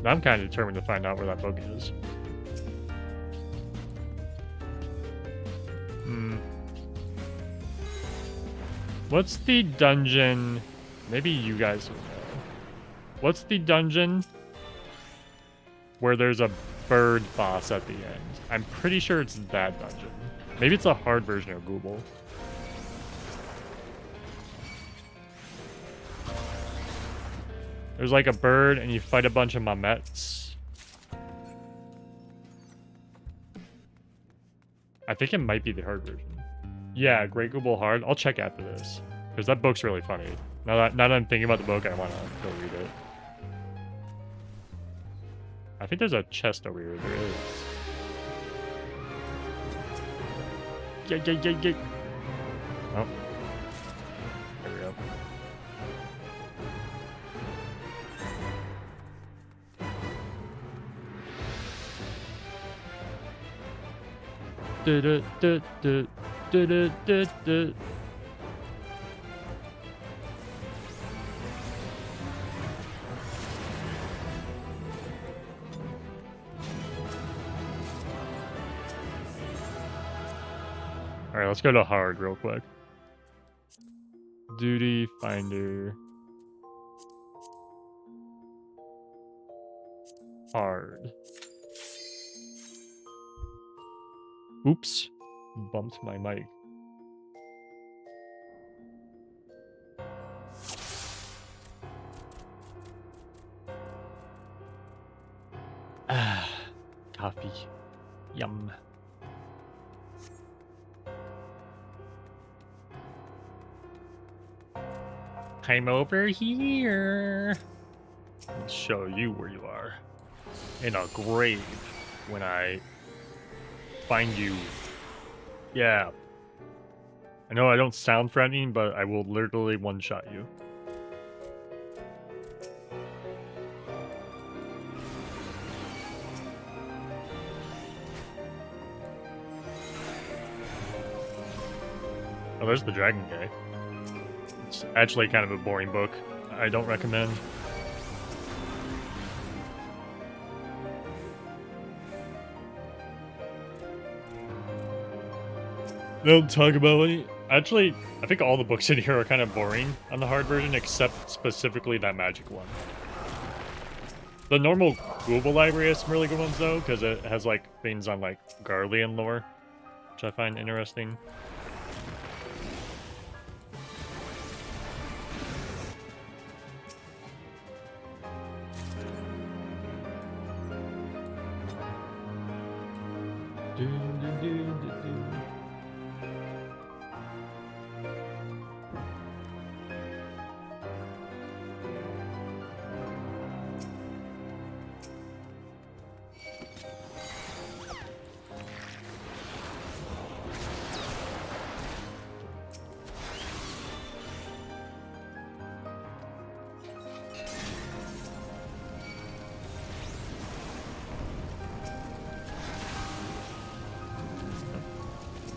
I'm kind of determined to find out where that book is. What's the dungeon? Maybe you guys will know. What's the dungeon where there's a bird boss at the end? I'm pretty sure it's that dungeon. Maybe it's a hard version of Gubal. There's like a bird and you fight a bunch of Mamets. I think it might be the hard version. Yeah, Great Gubal Hard. I'll check after this. Because that book's really funny. Now that I'm thinking about the book, I want to go read it. I think there's a chest over here. There is. Yeah. Oh. There we go. Alright, let's go to hard real quick. Duty Finder. Hard. Oops. Bumped my mic. Ah, coffee. Yum. I'm over here. I'll show you where you are. In a grave when I find you. Yeah. I know I don't sound threatening, but I will literally one-shot you. Oh, there's the dragon guy. It's actually kind of a boring book. I don't recommend. Don't talk about any. Actually, I think all the books in here are kind of boring on the hard version, except specifically that magic one. The normal Gubal library has some really good ones though, because it has like things on like Garlean lore, which I find interesting.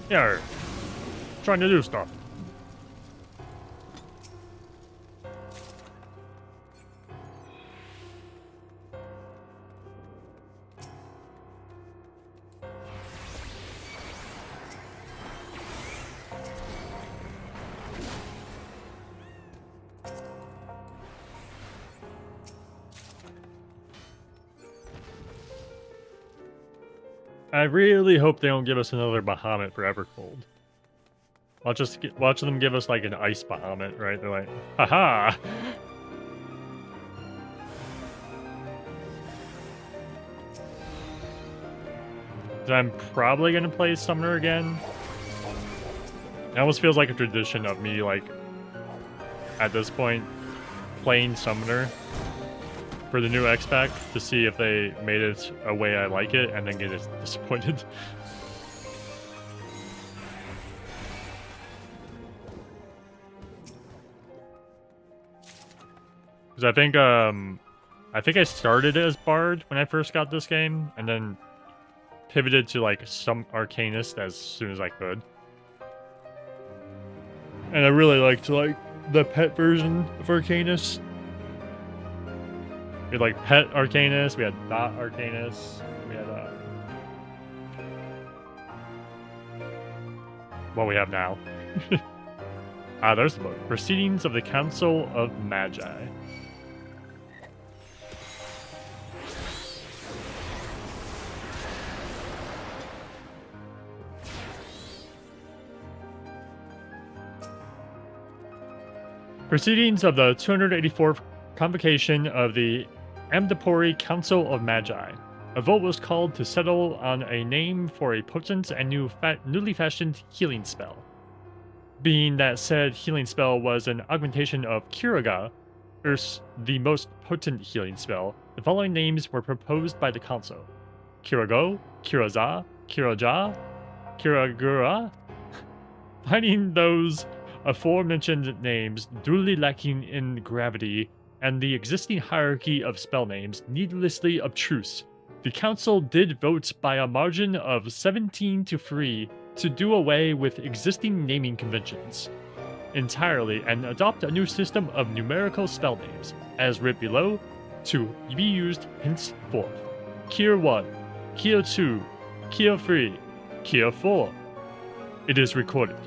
Yeah, trying to do stuff. I really hope they don't give us another Bahamut for Evercold. Watch them give us like an ice Bahamut, right? They're like, haha! So I'm probably gonna play Summoner again. It almost feels like a tradition of me, like, at this point, playing Summoner for the new X-Pack to see if they made it a way I like it, and then get disappointed. Because I think I started as Bard when I first got this game, and then pivoted to like some Arcanist as soon as I could. And I really liked like the pet version of Arcanist. We had like Pet Arcanist, we had Dot Arcanist, we had what we have now. There's the book. Proceedings of the Council of Magi. Proceedings of the 284th Convocation of the Amdapori Council of Magi. A vote was called to settle on a name for a potent and newly fashioned healing spell. Being that said healing spell was an augmentation of Kiraga, the most potent healing spell, the following names were proposed by the council: Kirago, Kiraza, Kiraja, Kiragura. Finding those aforementioned names duly lacking in gravity and the existing hierarchy of spell names needlessly obtruse, the council did vote by a margin of 17-3 to do away with existing naming conventions entirely and adopt a new system of numerical spell names, as writ below, to be used henceforth. Kier 1, Kier 2, Kier 3, Kier 4. It is recorded.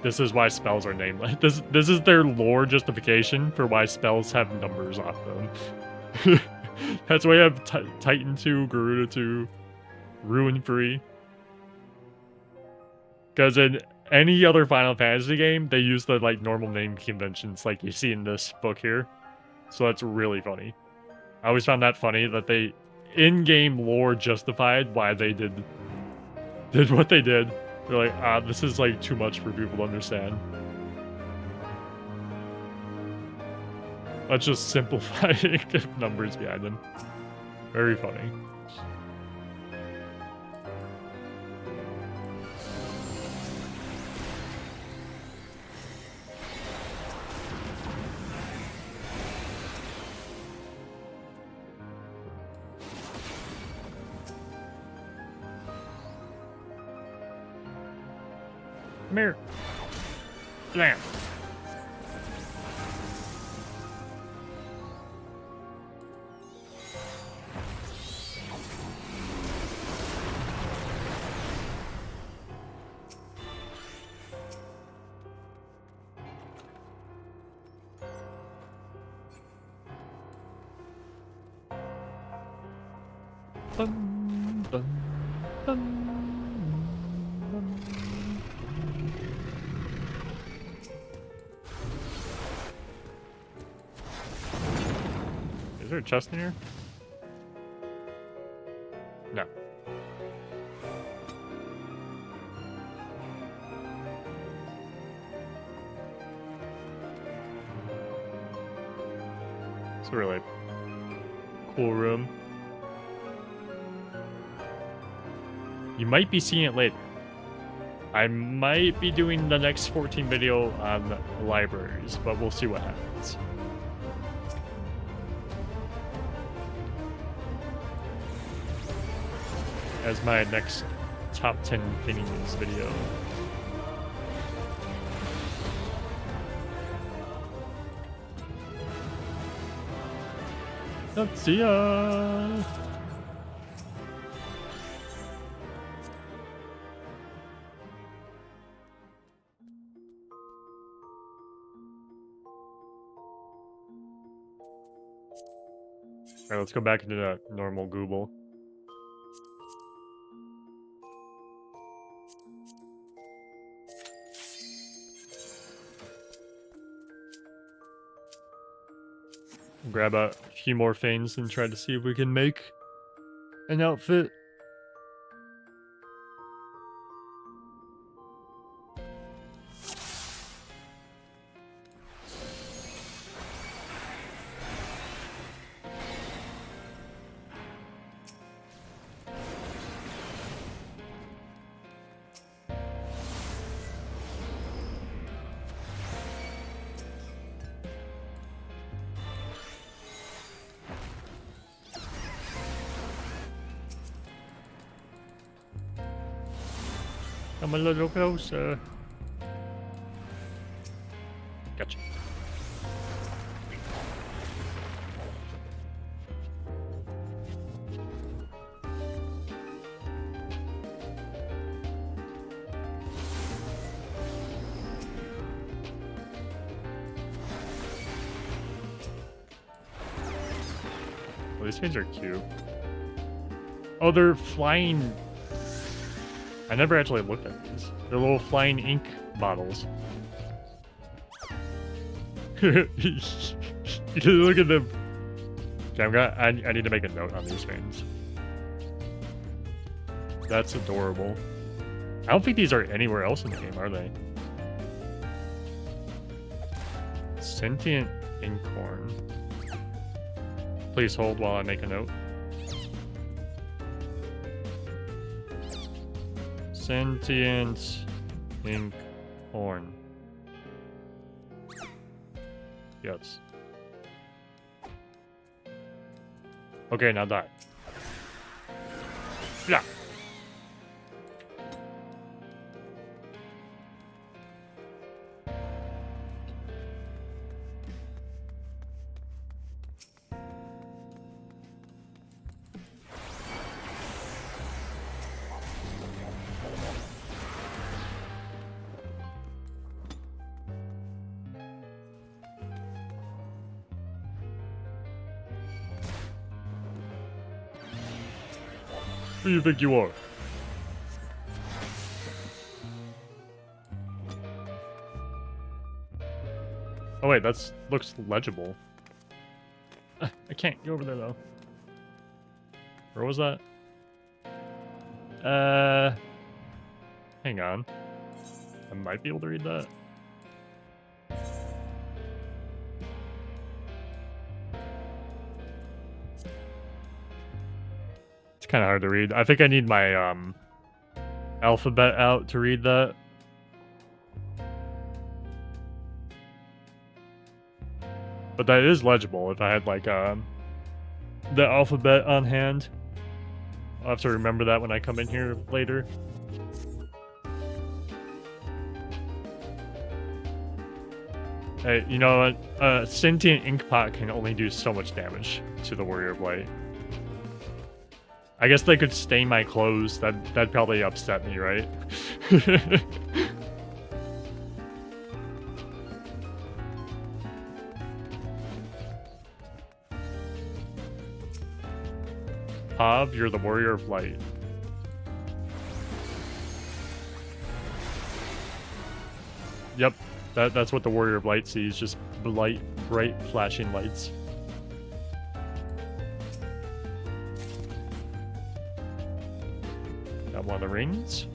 This is why spells are named like this. This is their lore justification for why spells have numbers on them. That's why I have Titan 2, Garuda 2, Ruin 3. Because in any other Final Fantasy game, they use the like normal name conventions like you see in this book here. So that's really funny. I always found that funny that they in-game lore justified why they did what they did. They're like, this is like too much for people to understand. Let's just simplify the numbers behind them. Very funny. Come here. Blam. Dun, dun, dun, dun. Is there a chest in here? No. It's a really cool room. You might be seeing it later. I might be doing the next 14 video on libraries, but we'll see what happens. As my next top 10 things video. Let's see ya. Alright, let's go back into the normal Gubal. Grab a few more fanes and try to see if we can make an outfit. Come a little closer. Gotcha. Well, these things are cute. Oh, they're flying. I never actually looked at these. They're little flying ink bottles. Look at them. Okay, I need to make a note on these things. That's adorable. I don't think these are anywhere else in the game, are they? Sentient inkhorn. Please hold while I make a note. Sentient inkhorn. Yes. Okay, now die. Yeah. Who do you think you are? Oh wait, that's looks legible. I can't go over there though. Where was that? Hang on. I might be able to read that. kind of hard to read. I think I need my alphabet out to read that. But that is legible if I had like the alphabet on hand. I'll have to remember that when I come in here later. Hey, you know what? A sentient ink pot can only do so much damage to the Warrior of Light. I guess they could stain my clothes. That'd probably upset me, right? Pav, you're the Warrior of Light. Yep, that's what the Warrior of Light sees, just bright flashing lights. Got one of the rings.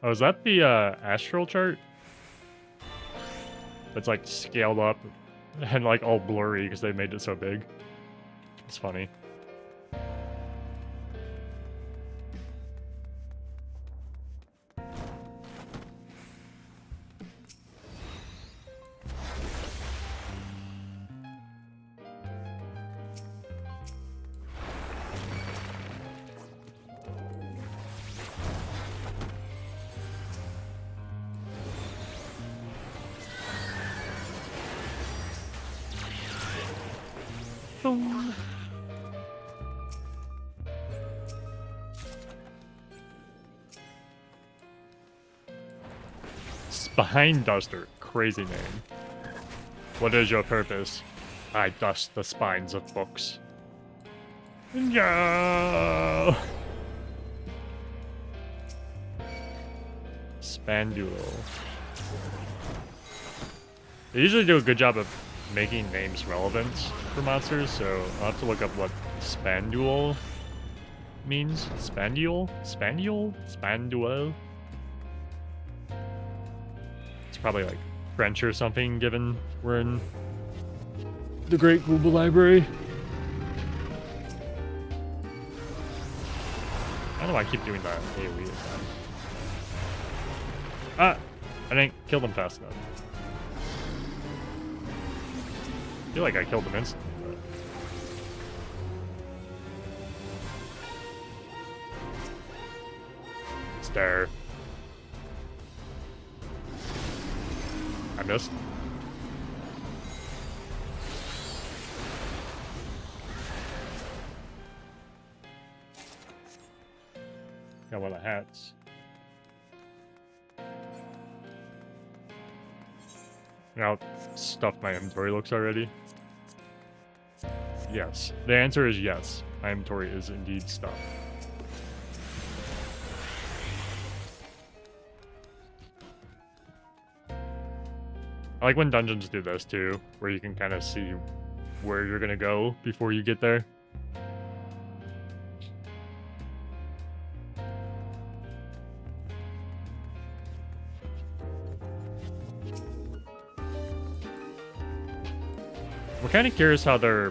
Oh, is that the astral chart? It's like scaled up and like all blurry because they made it so big. It's funny. Boom. Spine Duster. Crazy name. What is your purpose? I dust the spines of books. No! Spandulo. They usually do a good job of making names relevant for monsters, so I'll have to look up what Spandule means. Spandule? Spandule? Spandule? It's probably like French or something, given we're in the Great Gubal Library. I don't know why I keep doing that AoE attack. Ah! I didn't kill them fast enough. I feel like I killed them instantly, but... Stare. I missed. Got one of the hats. You know how stuffed my inventory looks already? Yes. The answer is yes. My inventory is indeed stuffed. I like when dungeons do this too, where you can kind of see where you're gonna go before you get there. I'm kind of curious how their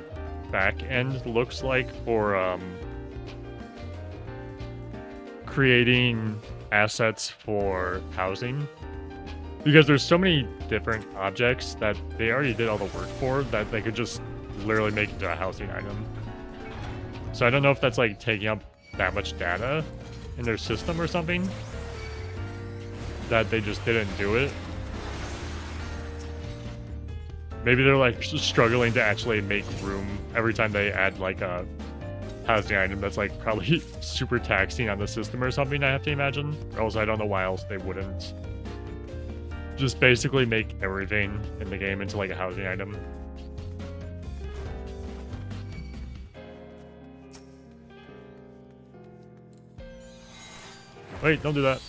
back end looks like for creating assets for housing, because there's so many different objects that they already did all the work for that they could just literally make into a housing item. So I don't know if that's like taking up that much data in their system or something, that they just didn't do it. Maybe they're like struggling to actually make room every time they add like a housing item that's like probably super taxing on the system or something, I have to imagine. Or else I don't know why else they wouldn't just basically make everything in the game into like a housing item. Wait, don't do that.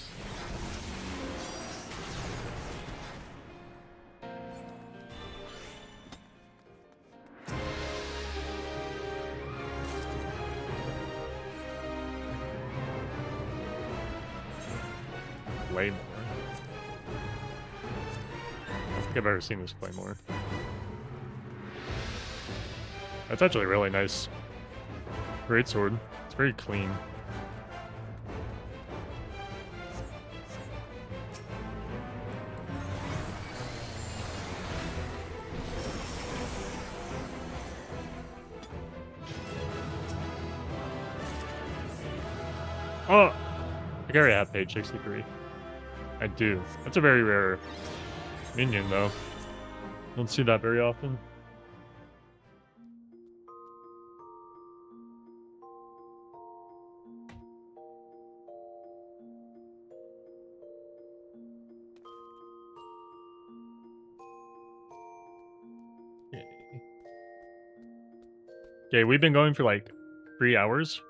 Glamour. I don't think I've ever seen this Glamour. That's actually really nice. Great sword. It's very clean. Oh! I already have page 63. I do. That's a very rare minion, though. Don't see that very often. Okay, we've been going for like 3 hours.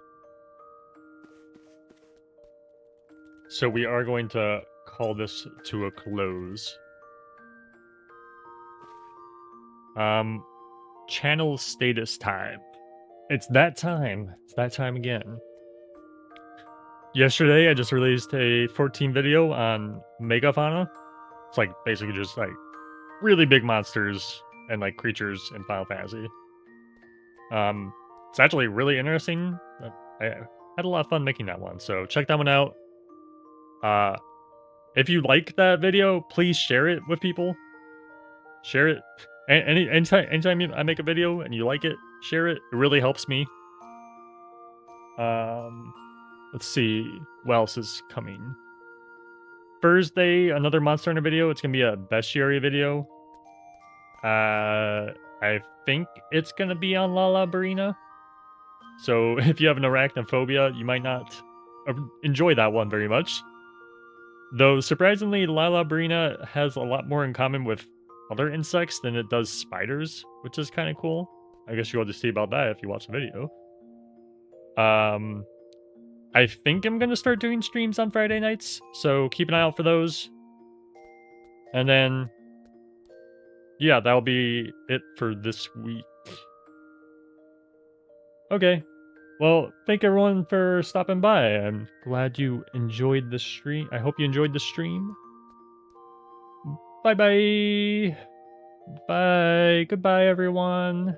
So we are going to call this to a close. Channel status time. It's that time. It's that time again. Yesterday, I just released a 14 video on Megafauna. It's like basically just like really big monsters and like creatures in Final Fantasy. It's actually really interesting. I had a lot of fun making that one, so check that one out. If you like that video, please share it with people. Share it. Anytime I make a video and you like it, share it. It really helps me. Let's see what else is coming. Thursday, another Monster Hunter video. It's gonna be a bestiary video. I think it's gonna be on Lala Barina. So if you have an arachnophobia, you might not enjoy that one very much. Though surprisingly, Lala Barina has a lot more in common with other insects than it does spiders, which is kind of cool. I guess you'll have to see about that if you watch the video. I think I'm gonna start doing streams on Friday nights, so keep an eye out for those. And then, yeah, that'll be it for this week. Okay. Well, thank everyone for stopping by. I'm glad you enjoyed the stream. I hope you enjoyed the stream. Bye-bye. Bye. Goodbye, everyone.